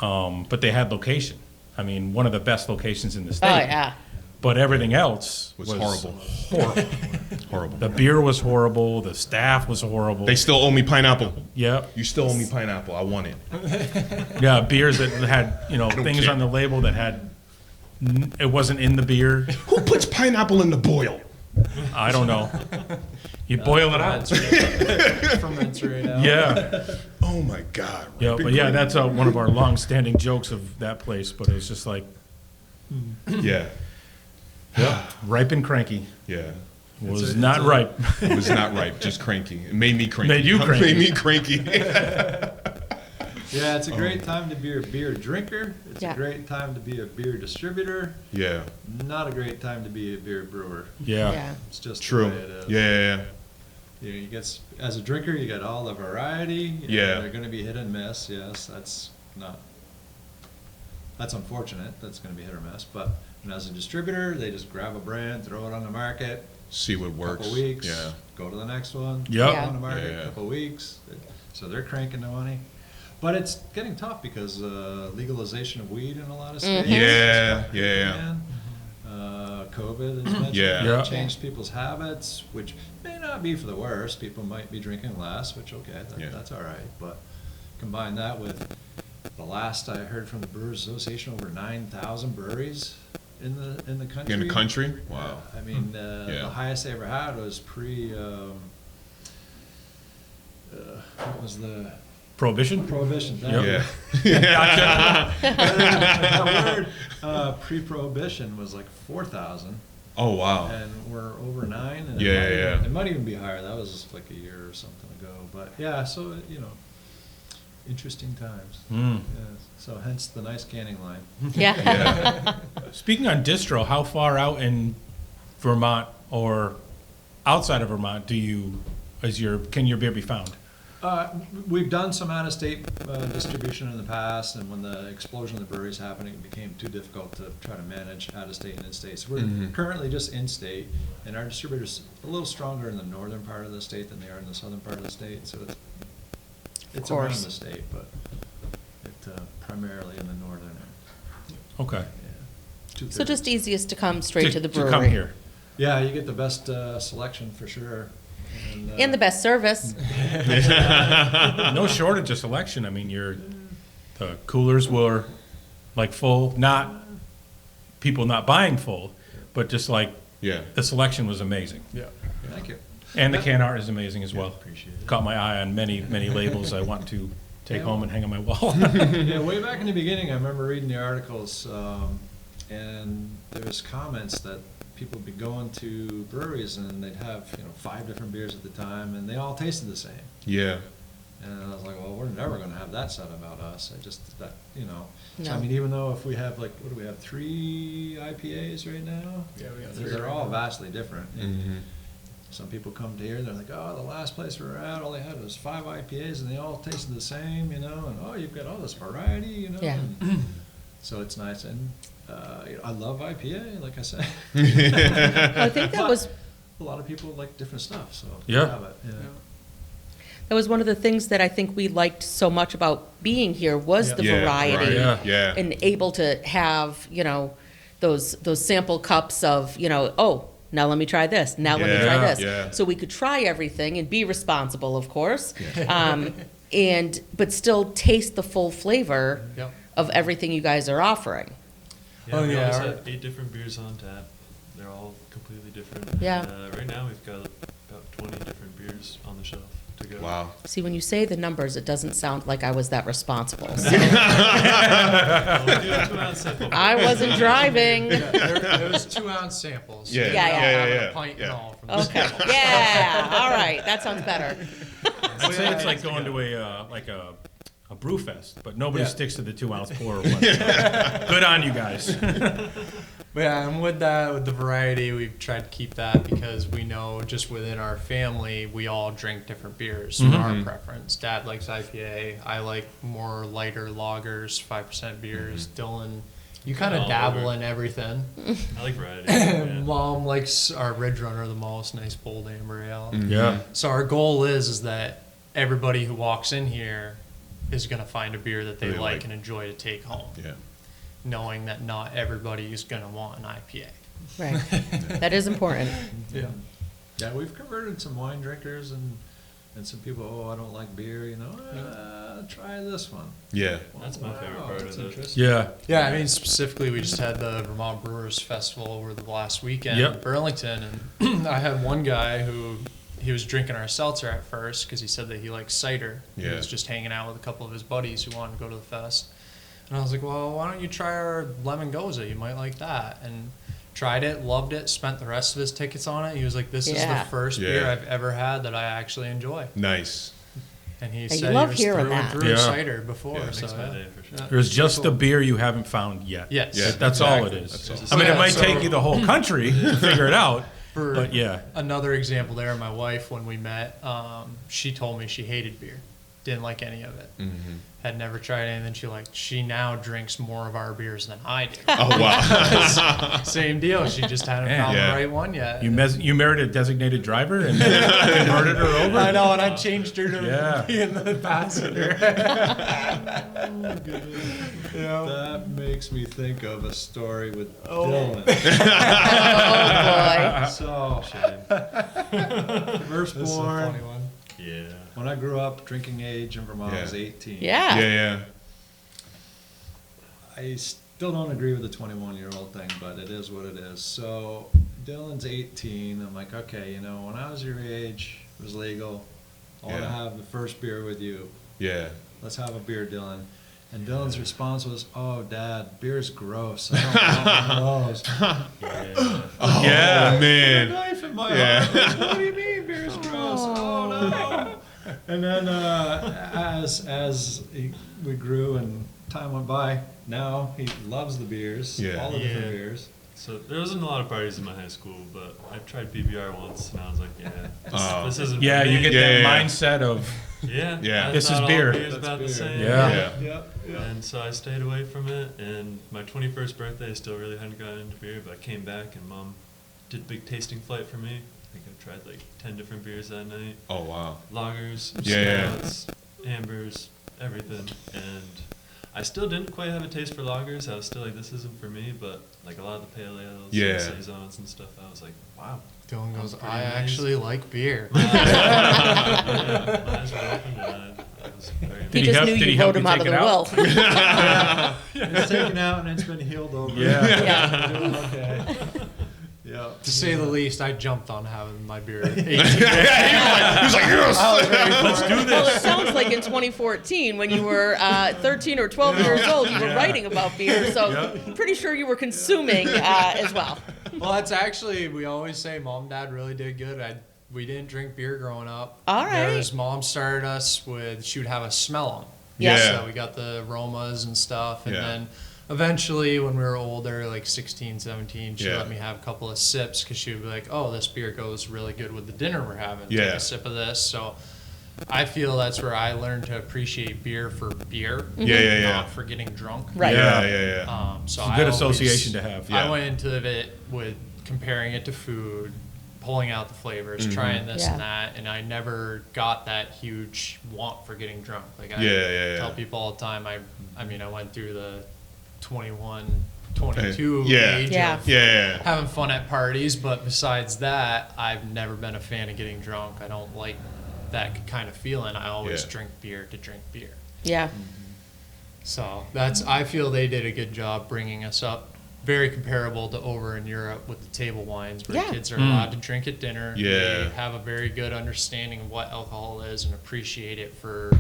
but they had location. I mean, one of the best locations in the state. Oh, yeah. But everything else Was horrible. Horrible. Horrible. The beer was horrible. The staff was horrible. They still owe me pineapple. Yep. You still owe me pineapple. I want it. Yeah, beers that had, things care. on the label that had, it wasn't in the beer. Who puts pineapple in the boil? I don't know. You boil it out. Ferments right out. Yeah. Oh my God. Yeah, but yeah, that's one of our long-standing jokes of that place, but it's just like, Yeah. ripe and cranky. Yeah. Was not ripe. It was not ripe, just cranky. It made me cranky. Made you cranky. Made me cranky. Yeah, it's a great time to be a beer drinker. It's Yeah. a great time to be a beer distributor. Yeah. Not a great time to be a beer brewer. Yeah. Yeah. It's just True. the way it is. Yeah. You get, as a drinker, you get all the variety. Yeah. They're going to be hit and miss. Yes, that's unfortunate. That's going to be hit or miss. But as a distributor, they just grab a brand, throw it on the market. See what works. Couple weeks. Yeah. Go to the next one. Yep. Go on the market. Yeah. Couple weeks. So they're cranking the money. But it's getting tough because legalization of weed in a lot of states. Yeah. is Yeah. man. COVID has mentioned Yeah. Yeah. changed people's habits, which may not be for the worse. People might be drinking less, which Yeah. that's all right. But combine that with the last I heard from the Brewers Association, over 9,000 breweries in the country. In the country? Wow. I mean, Yeah. the highest they ever had was what was the Prohibition? Prohibition? Thank Yep. you. Yeah. That word, pre-prohibition was like 4,000, Oh wow. and we're over 9. And Yeah, it might yeah. Even, it might even be higher. That was like a year or something ago. But yeah, so interesting times. Mm. Yes. So hence the nice canning line. Yeah. Speaking on distro, how far out in Vermont or outside of Vermont can your beer be found? We've done some out-of-state distribution in the past, and when the explosion of the breweries happened, it became too difficult to try to manage out-of-state and in-state. So we're currently just in-state, and our distributors a little stronger in the northern part of the state than they are in the southern part of the state. So it's around course. the state, but it's primarily in the northern end. Okay. Yeah. So just easiest to come straight to the brewery. To come here. Yeah, you get the best selection for sure. And the best service. No shortage of selection. I mean, the coolers were like full, not people not buying full, but just like the selection was amazing. Yeah. Thank you. And the can art is amazing as well. Appreciate it. Caught my eye on many labels I want to take home and hang on my wall. Yeah, way back in the beginning, I remember reading the articles, and there's comments that people would be going to breweries and they'd have 5 different beers at the time, and they all tasted the same. Yeah. And I was like, well, we're never going to have that said about us. So No. I mean, even though if we have what do we have, 3 IPAs right now? Yeah, we got 3 They're right all now. vastly different. And some people come to here, they're like, oh, the last place we were at, all they had was 5 IPAs, and they all tasted the same, and oh, you've got all this variety, Yeah. and so it's nice, and I love IPA, like I said. I think that was A lot of people like different stuff, so Yeah. have it. Yeah. that was one of the things that I think we liked so much about being here was the variety. Yeah. Yeah. And able to have, those sample cups of, oh, now let me try this. Now let me try Yeah, this. yeah. So we could try everything and be responsible, of course, but still taste the full flavor Yep. of everything you guys are offering. Yeah, Oh, we yeah, always our- have 8 different beers on tap. They're all completely different. Yeah. And, right now we've got about 20 different beers on the shelf to go. Wow. See, when you say the numbers, it doesn't sound like I was that responsible. So Well, we do have 2 ounce sample. I wasn't driving. There was 2-ounce samples. Yeah, Yeah, yeah. Have yeah, a pint yeah. and all from the Okay, samples. yeah, all right, that sounds better. I'd say it's like going to a brew fest, but nobody Yeah. sticks to the 2-ounce pour. Good on you guys. But yeah, and with the variety, we've tried to keep that because we know just within our family, we all drink different beers for our preference. Dad likes IPA. I like more lighter lagers, 5% beers. Dylan, you kind of All dabble over. in everything. I like variety. Yeah. Mom likes our Ridge Runner the most, nice bold amber ale. Yeah. So our goal is that everybody who walks in here is going to find a beer that they Really like like. and enjoy to take home, Yeah. knowing that not everybody is going to want an IPA. Right, that is important. Yeah. Yeah, we've converted some wine drinkers and some people, oh, I don't like beer, try this one. Yeah. That's my favorite part that's of it. interesting. Yeah. Yeah, I mean, specifically, we just had the Vermont Brewers Festival over the last weekend Yep. in Burlington, and I had one guy who he was drinking our seltzer at first because he said that he likes cider. He Yeah. was just hanging out with a couple of his buddies who wanted to go to the fest, and I was like, well, why don't you try our lemon goza? You might like that. And tried it, loved it, spent the rest of his tickets on it. He was like, this is Yeah. the first Yeah. beer I've ever had that I actually enjoy. Nice. And he you said he love was hearing through and that. through Yeah. cider before. Yeah, so Makes my day for sure. yeah. There's just a beer you haven't found yet. Yes. Yeah. That's all it Exactly. is. That's I mean, all. it might So- take you the whole country to figure it out, For but yeah. another example there, my wife, when we met, she told me she hated beer, didn't like any of it, had never tried anything she now drinks more of our beers than I do. Oh, wow. Same deal. She just hadn't found Yeah. the right one yet. You married a designated driver and converted her over? I know, and I changed her to Yeah. being the passenger. That makes me think of a story with Oh. Dylan. Oh, boy. So, Shame. firstborn, This is a funny one. Yeah. when I grew up, drinking age in Vermont Yeah. was 18. Yeah. Yeah. I still don't agree with the 21-year-old thing, but it is what it is. So Dylan's 18. I'm like, okay, when I was your age, it was legal. I want to Yeah. have the first beer with you. Yeah. Let's have a beer, Dylan. And Dylan's response was, oh, Dad, beer's gross. I don't want those. Yeah. Oh, Yeah. A man. knife in my Yeah. heart. Like, what do you mean beer's gross? Oh, no. And then we grew and time went by, now he loves the beers, Yeah. all the different Yeah. beers. So there wasn't a lot of parties in my high school, but I tried PBR once, and I was like, yeah, Oh. this isn't. Yeah, for you me. get Yeah, that yeah. mindset of, Yeah, Yeah. I This is thought all beer. beer's That's about the beer. same. Yeah. Yep. And so I stayed away from it, and my 21st birthday, I still really hadn't gotten into beer, but I came back, and Mom did a big tasting flight for me. I think I tried like 10 different beers that night. Oh wow. Lagers, Yeah. stouts, ambers, everything. And I still didn't quite have a taste for lagers. I was still like, this isn't for me, but like a lot of the pale ales, Yeah. and saisons and stuff, I was like, wow. Dylan goes, Pretty I amazed. actually like beer. My eyes were opened, and I was very He Did he just help- knew did he you help wrote him you out of take the it out? will. It's taken out and it's been healed over. Yeah. Yeah. Doing okay. Yeah. To say the least, I jumped on having my beer at 18. He was like, yes. Let's do Well, this. it sounds like in 2014, when you were 13 or 12 years old, you were writing about beer. So I'm pretty sure you were consuming as well. Well, that's actually, we always say mom and dad really did good. We didn't drink beer growing up. All right. There's mom started us with, she would have us smell them. Yeah. So we got the aromas and stuff. And Yeah. then eventually when we were older, like 16, 17, she Yeah. let me have a couple of sips because she would be like, oh, this beer goes really good with the dinner we're having. Take Yeah. a sip of this. So I feel that's where I learned to appreciate beer for beer. Yeah, yeah, yeah. Not for getting drunk. Right. Yeah, yeah, yeah. So It's a I good always- association to have. Yeah. I went into it with comparing it to food, pulling out the flavors, Mm-hmm. trying this Yeah. and that, and I never got that huge want for getting drunk. Like I Yeah, yeah, tell yeah. people all the time, I mean, I went through the 21, 22 Yeah. age Yeah. of Yeah, yeah. having fun at parties, but besides that, I've never been a fan of getting drunk. I don't like that kind of feeling. I always Yeah. drink beer to drink beer. Yeah. So I feel they did a good job bringing us up. Very comparable to over in Europe with the table wines, where Yeah. kids are allowed to drink at dinner. Yeah. They have a very good understanding of what alcohol is and appreciate it for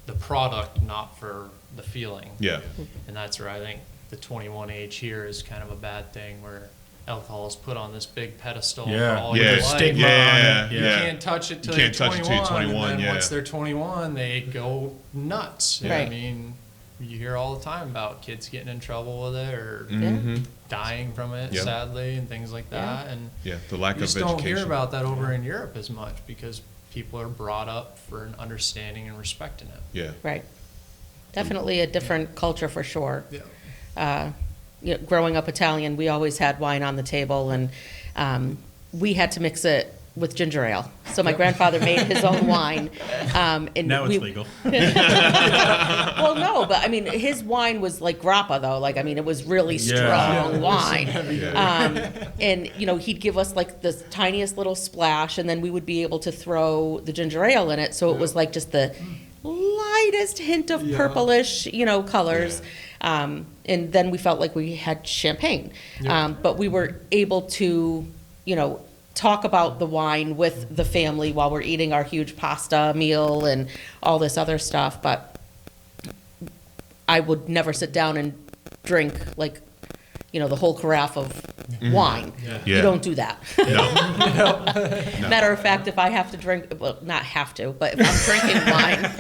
the product, not for the feeling. Yeah. And that's where I think the 21 age here is kind of a bad thing, where alcohol is put on this big pedestal Yeah. for all Yeah. your Stigma life. Stigma on it. You Yeah. can't touch it till You you're can't touch it till you're 21, and then yeah. once they're 21, they go nuts. I Right. mean, you hear all the time about kids getting in trouble with it or Mm-hmm. dying from it, Yep. sadly, and things like that. And Yeah, the lack you of just education. don't hear about that over in Europe as much because people are brought up for an understanding and respecting it. Yeah. Right. Definitely a different culture for sure. Yeah. Growing up Italian, we always had wine on the table, and we had to mix it with ginger ale. So my grandfather made his own wine. And Now we- it's legal. Well, no, but I mean, his wine was like grappa, though. Like, I mean, it was really Yeah. strong wine. Yeah. And, he'd give us like the tiniest little splash, and then we would be able to throw the ginger ale in it. So it was like just the lightest hint of purplish, colors. And then we felt like we had champagne. But we were able to, talk about the wine with the family while we're eating our huge pasta meal and all this other stuff. But I would never sit down and drink like, the whole carafe of wine. Yeah. You don't do that. No. Matter of fact, if I have to drink, well, not have to, but if I'm drinking wine,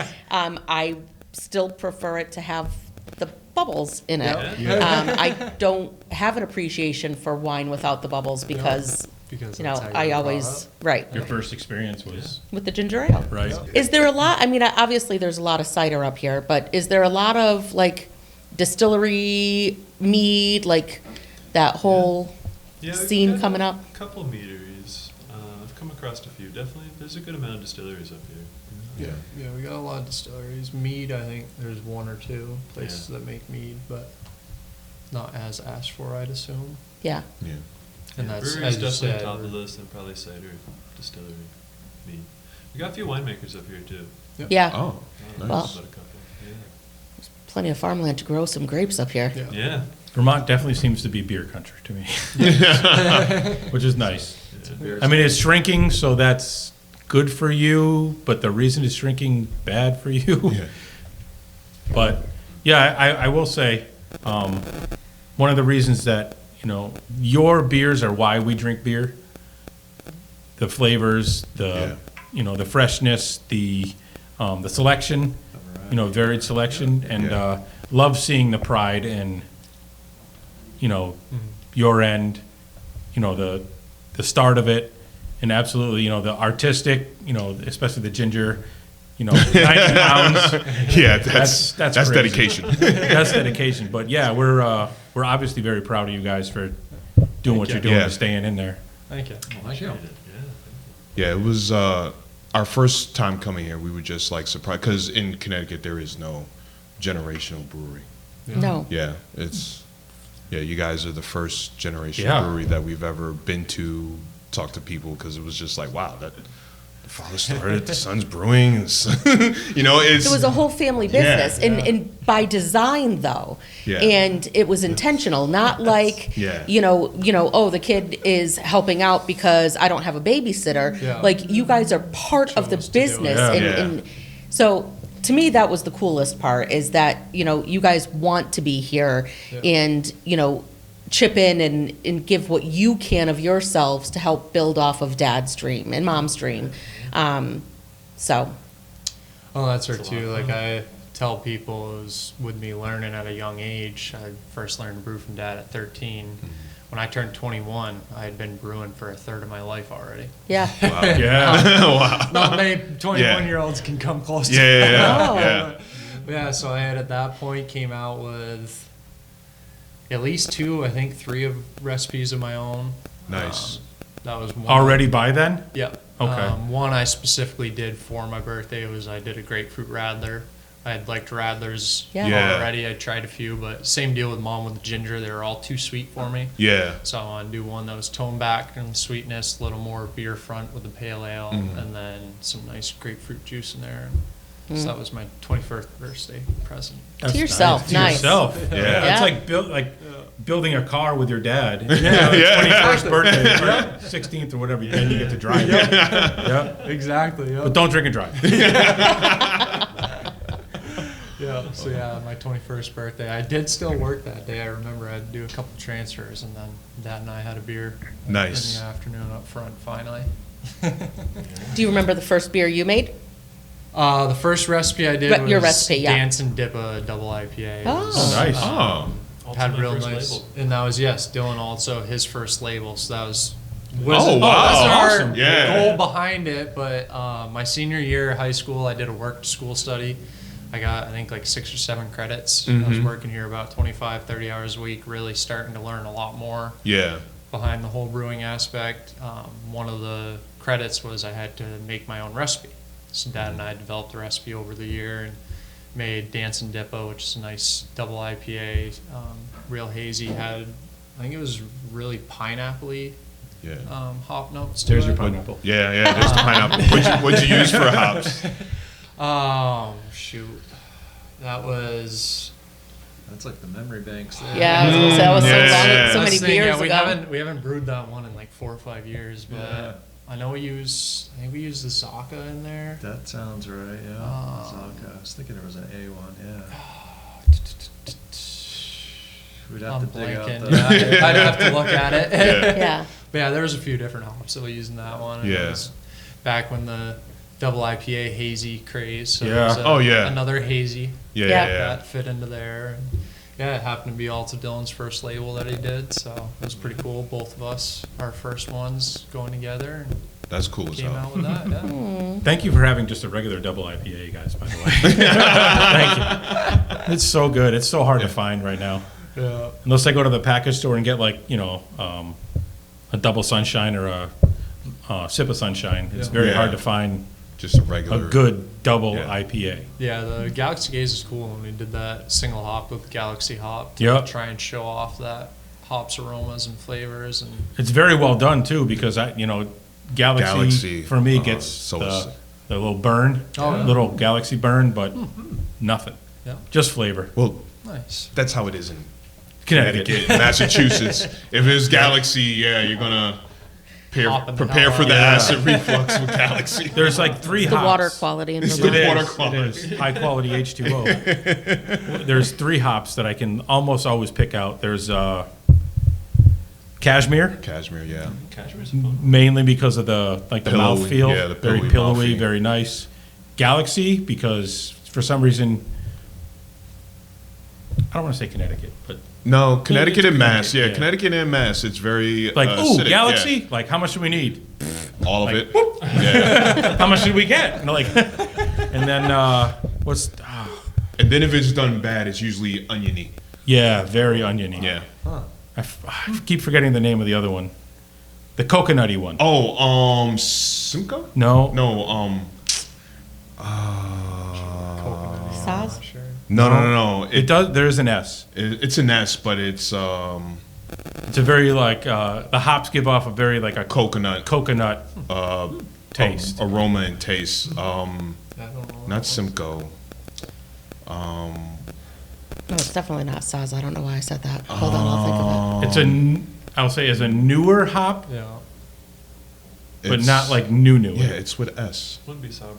I still prefer it to have the bubbles in it. I don't have an appreciation for wine without the bubbles because, Because that's how you I were always, brought right, Your first experience was, with the ginger ale. right? Is there a lot, I mean, obviously there's a lot of cider up here, but is there a lot of like distillery mead, like that whole Yeah, we've scene got coming up? A couple meaderies. I've come across a few. Definitely, there's a good amount of distilleries up here. Yeah. Yeah, we got a lot of distilleries. Mead, I think there's one or two places that make mead, but not as asked for, I'd assume. Yeah, Yeah. And that's, brewery's as you definitely said, top of the we're- list, and probably cider, distillery, mead. We got a few winemakers up here too. yeah, Oh, About nice. a couple. plenty of farmland to grow some grapes up here. yeah. Yeah. Vermont definitely seems to be beer country to me, which is nice. Yeah. I mean, it's shrinking, so that's good for you, but the reason it's shrinking bad for you. Yeah. But yeah, I will say, one of the reasons that, your beers are why we drink beer. The flavors, the freshness, the the selection, varied selection, and love seeing the pride in, your end, the start of it, and absolutely, the artistic, especially the ginger, 90 pounds. Yeah, that's crazy. dedication. That's dedication. But yeah, we're obviously very proud of you guys for doing what you're doing Yeah. and staying in there. Thank you. Appreciate it. Yeah, it was our first time coming here. We were just like surprised because in Connecticut there is no generational brewery. No. Yeah, you guys are the first generation Yeah. brewery that we've ever been to, talk to people, because it was just like, wow, that the father started, the son's brewing. It's It was a whole family business, Yeah. and by design though, Yeah. and it was intentional, not like Yeah. oh, the kid is helping out because I don't have a babysitter. Yeah. Like, you guys are part of the Chose to do it. business, Yeah. and so to me that was the coolest part, is that you guys want to be here, and chip in and give what you can of yourselves to help build off of Dad's dream and Mom's dream. So. Well, that's her too. Like, I tell people, it was with me learning at a young age. I first learned to brew from Dad at 13. When I turned 21, I had been brewing for a third of my life already. Yeah. Yeah. wow. Not many 21-year-olds can come close to Oh. Yeah, so I had at that point came out with at least 2, I think 3 of recipes of my own. Nice. That was one. Already by then? Yeah. Okay. One I specifically did for my birthday was I did a grapefruit radler. I had liked radlers Yeah. already. I tried a few, but same deal with Mom with the ginger. They were all too sweet for me. Yeah. So I wanted to do one that was toned back in sweetness, a little more beer front with the pale ale, and then some nice grapefruit juice in there. So that was my 21st birthday present. To yourself, nice. To yourself. Yeah. Yeah. It's like building a car with your dad. Yeah. Yeah. 21st birthday, or 16th or whatever, then you get to drive. Yeah. Exactly. But don't drink and drive. Yeah. So yeah, my 21st birthday. I did still work that day. I remember I had to do a couple transfers, and then Dad and I had a beer Nice. in the afternoon up front. Finally. Do you remember the first beer you made? The first recipe I did was Your recipe, yeah. Dance and Dip a double IPA. It Oh. was, Nice. Oh. Also had my real first nice, label. and that was Dylan also his first label. So that was Oh, wow. wasn't our Awesome. Yeah. goal behind it, but my senior year of high school, I did a work to school study. I got, I think, like 6 or 7 credits. I was working here about 25, 30 hours a week, really starting to learn a lot more Yeah. behind the whole brewing aspect. One of the credits was I had to make my own recipe. So Dad and I developed the recipe over the year and made Dance and Dippo, which is a nice double IPA, real hazy. Had, I think it was really pineapple-y Yeah. hop notes. to There's your it. pineapple. Yeah, there's the pineapple. What'd you use for hops? Shoot. That was. That's like the memory banks there. Yeah, I was gonna say, that was so Yeah. long, so I was many thinking, beers we ago. haven't brewed that one in like 4 or 5 years, but Yeah. I know I think we used the Zaka in there. That sounds right, yeah. Zaka. I was thinking there was an A one, yeah. We'd have I'm to dig out blanking. the. Yeah, I'd have to look at it. Yeah. But yeah, there was a few different hops that we used in that one. And it Yeah. was back when the double IPA hazy craze. So Yeah. there was Oh, yeah. another hazy Yeah, Yeah. yeah. that fit into there. And yeah, it happened to be also Dylan's first label that he did, so it was pretty cool. Both of us, our first ones going together, and That's cool as came hell. out with that. Yeah. Thank you for having just a regular double IPA, guys, by the way. Thank you. It's so good. It's so hard to find right now. Yeah. Unless I go to the package store and get like, a double sunshine or a sip of sunshine. It's very Yeah. hard to find Just a a regular. good double Yeah. IPA. Yeah, the Galaxy Gaze is cool when we did that single hop with Galaxy Hop to Yep. try and show off that hops aromas and flavors. And It's very well done too, because Galaxy, Galaxy, for me uh, gets so the, is- the little burn, Oh, yeah. little Galaxy burn, but nothing. Yeah. Just flavor. Well, nice. that's how it is in Connecticut. Connecticut, Massachusetts. If it's Galaxy, yeah, you're gonna Hop in the prepare for the hell. acid reflux with Galaxy. There's like 3 The hops. water quality in It's Vermont. the It water is, quality. it is. High quality H2O. There's 3 hops that I can almost always pick out. There's cashmere, Cashmere, yeah. Cashmere's fun. mainly because of the Pillowy, mouthfeel. yeah, the very pillowy pillowy, mouthfeel. very nice. Galaxy, because for some reason, I don't want to say Connecticut, but No, Connecticut and Mass. Yeah, Yeah. Connecticut and Mass. It's very like, ooh, acidic, Galaxy? Like, how much do we need? yeah. All of Like, it. whoop. Yeah. How much did we get? And like, and then what's? And then if it's done bad, it's usually oniony. Yeah, very oniony. Yeah. I keep forgetting the name of the other one, the coconutty one. Oh, Simcoe? No, No, Saz? no. it does. There's an S. It's an S, but it's It's a very like the hops give off a very like a coconut coconut taste. aroma and taste. I don't know. Not Simcoe. No, it's definitely not Saz. I don't know why I said that. Hold on, I'll think of it. It's I'll say is a newer hop, Yeah. but It's- not like new. Yeah, it's with S. Wouldn't be Sabro.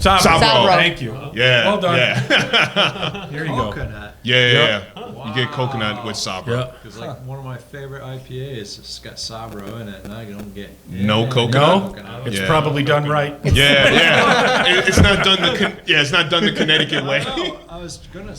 Sabro. Sabro. Thank you. Yeah. Well done. Yeah. Here you go. Coconut. Yeah. You get coconut with Sabro. Yeah. Because like one of my favorite IPAs, it's got Sabro in it, and I don't get No any coconut? coconut. It's Yeah. probably done right. Yeah. It's not done it's not done the Connecticut way. No, I was gonna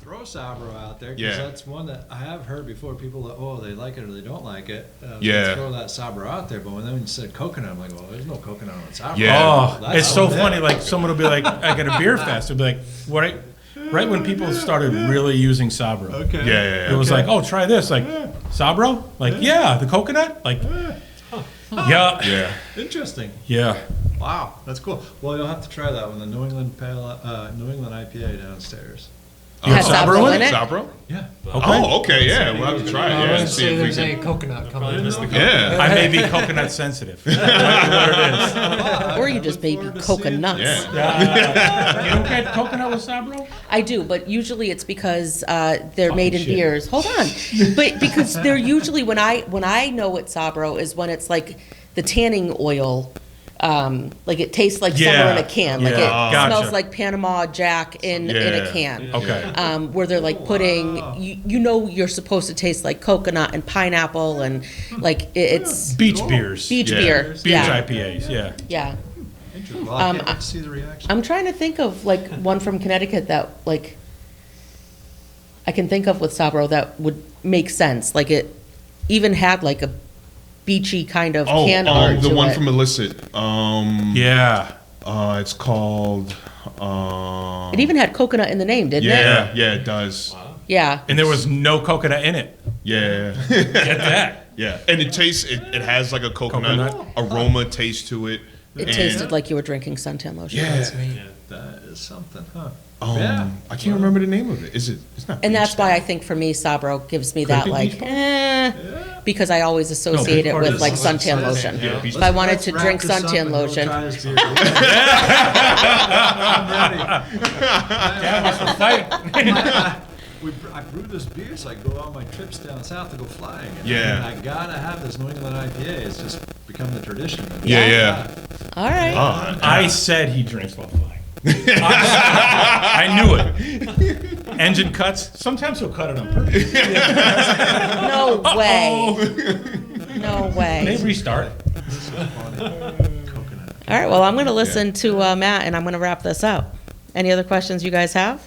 throw Sabro out there because Yeah. that's one that I have heard before. People that they like it or they don't like it. Yeah. Throw that Sabro out there, but when then you said coconut, I'm like, well, there's no coconut on Sabro. Yeah. Oh, That's it's so on funny. there. Like someone will be like, "I got a beer fest." They'll be like, "What?" Right when people started really using Sabro, Okay. Yeah. it was like, "Oh, try this." Like Sabro, like yeah, the coconut, like yeah, Yeah. Interesting. yeah. Wow, that's cool. Well, you'll have to try that one, the New England IPA downstairs. Has Sabro in it? Sabro? Yeah. Oh, okay. Yeah. We'll have to try it. I Yeah. wouldn't See say if we there's can. any coconut coming in. Yeah. I may be coconut sensitive. That's what it is. Or you just may be coconuts. Yeah. You don't get coconut with Sabro? I do, but usually it's because they're made in shit. beers. Hold on, but because they're usually when I know it's Sabro is when it's like the tanning oil, like it tastes like summer in a can, like it Yeah. smells Gotcha. like Panama Jack in a Yeah. can. Okay. Where they're like putting, you know, you're supposed to taste like coconut and pineapple and like it's Beach beers. beach Yeah. beer. Beach Yeah, IPAs, yeah. yeah. Interesting. Well, I can't wait to see the reaction. I'm trying to think of like one from Connecticut that like I can think of with Sabro that would make sense. Like it even had like a beachy kind of Oh, can art the to one it. from Illicit. Yeah. It's called. It even had coconut in the name, didn't it? Yeah, it does. Yeah. And there was no coconut in it. Yeah. Get that. Yeah, and it tastes. It has like a coconut, Coconut. aroma taste to it. It And- tasted like you were drinking suntan lotion. Yeah. That is something, huh? I can't remember the name of it. Is it? It's not. And Beach that's why Stout. I think for me Sabro gives me Could it that be like, beach ball? because I always associate it part with is like suntan. suntan lotion. Yeah. Beach If I wanted to Let's drink wrap this up suntan and go lotion, try this beer. I'm ready. I brew this beer so I go on my trips down south to go flying. Yeah. And I gotta have this New England IPA. It's just become the tradition. Yeah. all right. I said he drinks while flying. I knew it. Engine cuts. Sometimes he'll cut it on purpose. No way. No way. They restart. Coconut. All right, well, I'm going to listen to Matt, and I'm going to wrap this up. Any other questions you guys have?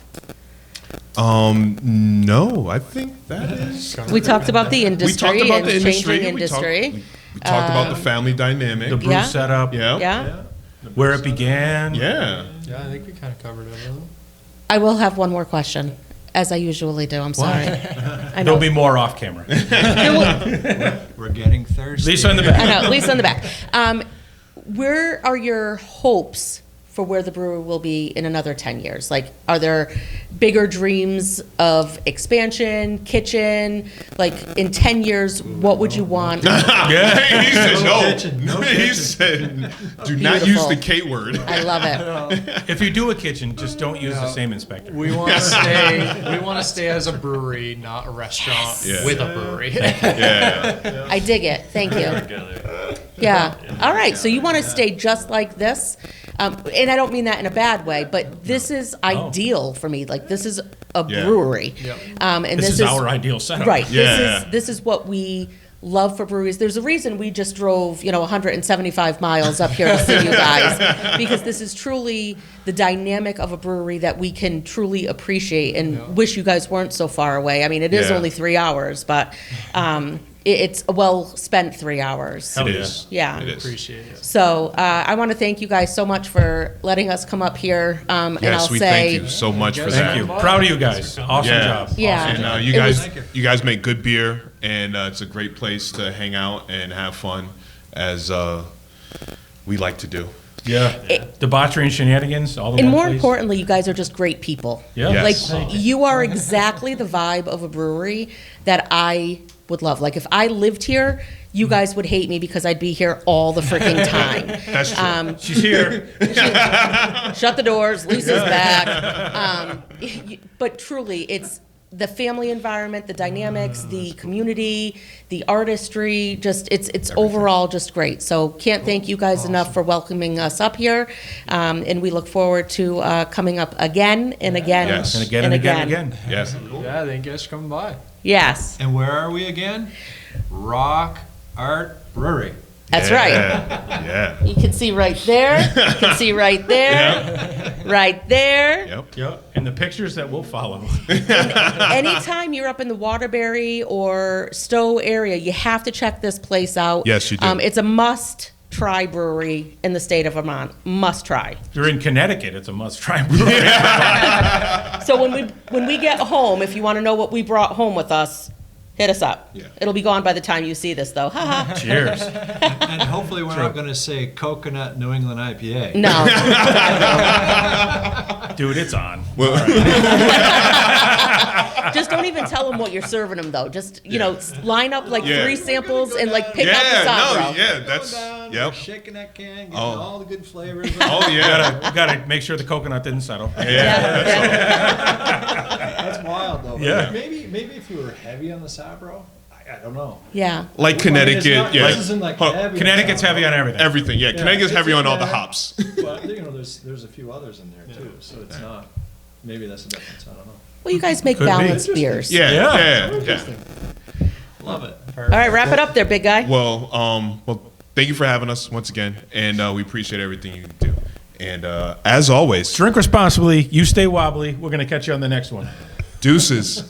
No, I think that is. We talked about the We industry talked about and the industry. changing industry. We talked about the family dynamic. The brew Yeah. setup. Yeah. Yeah. Where it began. Yeah. Yeah, I think we kind of covered everything. I will have one more question, as I usually do. I'm sorry. I know. There'll be more off camera. We're getting thirsty. Lisa in the back. I know, Lisa in the back. Where are your hopes for where the brewery will be in another 10 years? Like, are there bigger dreams of expansion, kitchen? Like, in 10 years, what would you want? Yeah. He said No no. kitchen, no He kitchen. said, do not use Beautiful. the K word. I love it. If you do a kitchen, just don't use the same inspector. We want to stay. We want to stay as a brewery, not a restaurant Yes. with a brewery. Yeah. I dig it. Thank you. Together. Yeah. All right. So you want to stay just like this? And I don't mean that in a bad way, but this is ideal for me. Like, this is a Yeah. brewery. Yep. And This is our ideal setup. Right. Yeah. This is what we love for breweries. There's a reason we just drove, 175 miles up here to see you guys, because this is truly the dynamic of a brewery that we can truly appreciate and wish you guys weren't so far away. I mean, it is Yeah. only 3 hours, but it's a well-spent 3 hours. Hell It yeah. is. Yeah. It is. Appreciate it. So I want to thank you guys so much for letting us come up here. And Yes, I'll we say, thank you so much for that. Thank you. Proud of you guys. Awesome Yeah. job. Yeah. Awesome And job. you guys make good beer, and it's a great place to hang out and have fun, as we like to do. Yeah. Debauchery and shenanigans, all the and one more place. importantly, you guys are just great people. Yeah. Yes. Like, you are exactly the vibe of a brewery that I would love. Like, if I lived here, you guys would hate me because I'd be here all the freaking time. That's true. She's here. Shut the doors, Lisa's back. But truly, it's the family environment, the dynamics, the community, the artistry, just, it's overall just great. So can't thank you guys enough for welcoming us up here. And we look forward to coming up again and again. Yes. And again and again and again. Yes. Yeah, thank you guys for coming by. Yes, And where are we again? Rock Art Brewery. that's right. Yeah. You can see right there, you can see right there, right there. Yep. Yep. And the pictures that will follow. Anytime you're up in the Waterbury or Stowe area, you have to check this place out. Yes, you do. It's a must-try brewery in the state of Vermont. Must try. If you're in Connecticut, it's a must-try brewery. So when we get home, if you want to know what we brought home with us, hit us up. Yeah. It'll be gone by the time you see this, though. Ha ha. Cheers. And hopefully we're not going to say coconut New England IPA. No. Dude, it's on. Just don't even tell them what you're serving them, though. Just, line up like Yeah. 3 samples and like pick Yeah. out the Sabro. No. Yeah. That's. Down, Yep. shaking that can, getting Oh. all the good flavors. Oh yeah. Gotta make sure the coconut didn't settle. That's wild though. Yeah. Maybe if you were heavy on the Sabro, I don't know. Yeah. Like I mean, it's Connecticut. not- Yeah. This isn't like Huh. heavy. Connecticut's heavy on everything. Everything. Yeah. Connecticut's it's heavy in on all the there. hops. But there's a few others in there too, so it's not. Maybe that's the difference. I don't know. Well, you guys make Could be. balanced beers. Yeah. Yeah. Yeah. Love it. All right, wrap it up there, big guy. Well, thank you for having us once again, and we appreciate everything you do. And as always, Drink responsibly. You stay wobbly. We're going to catch you on the next one. deuces.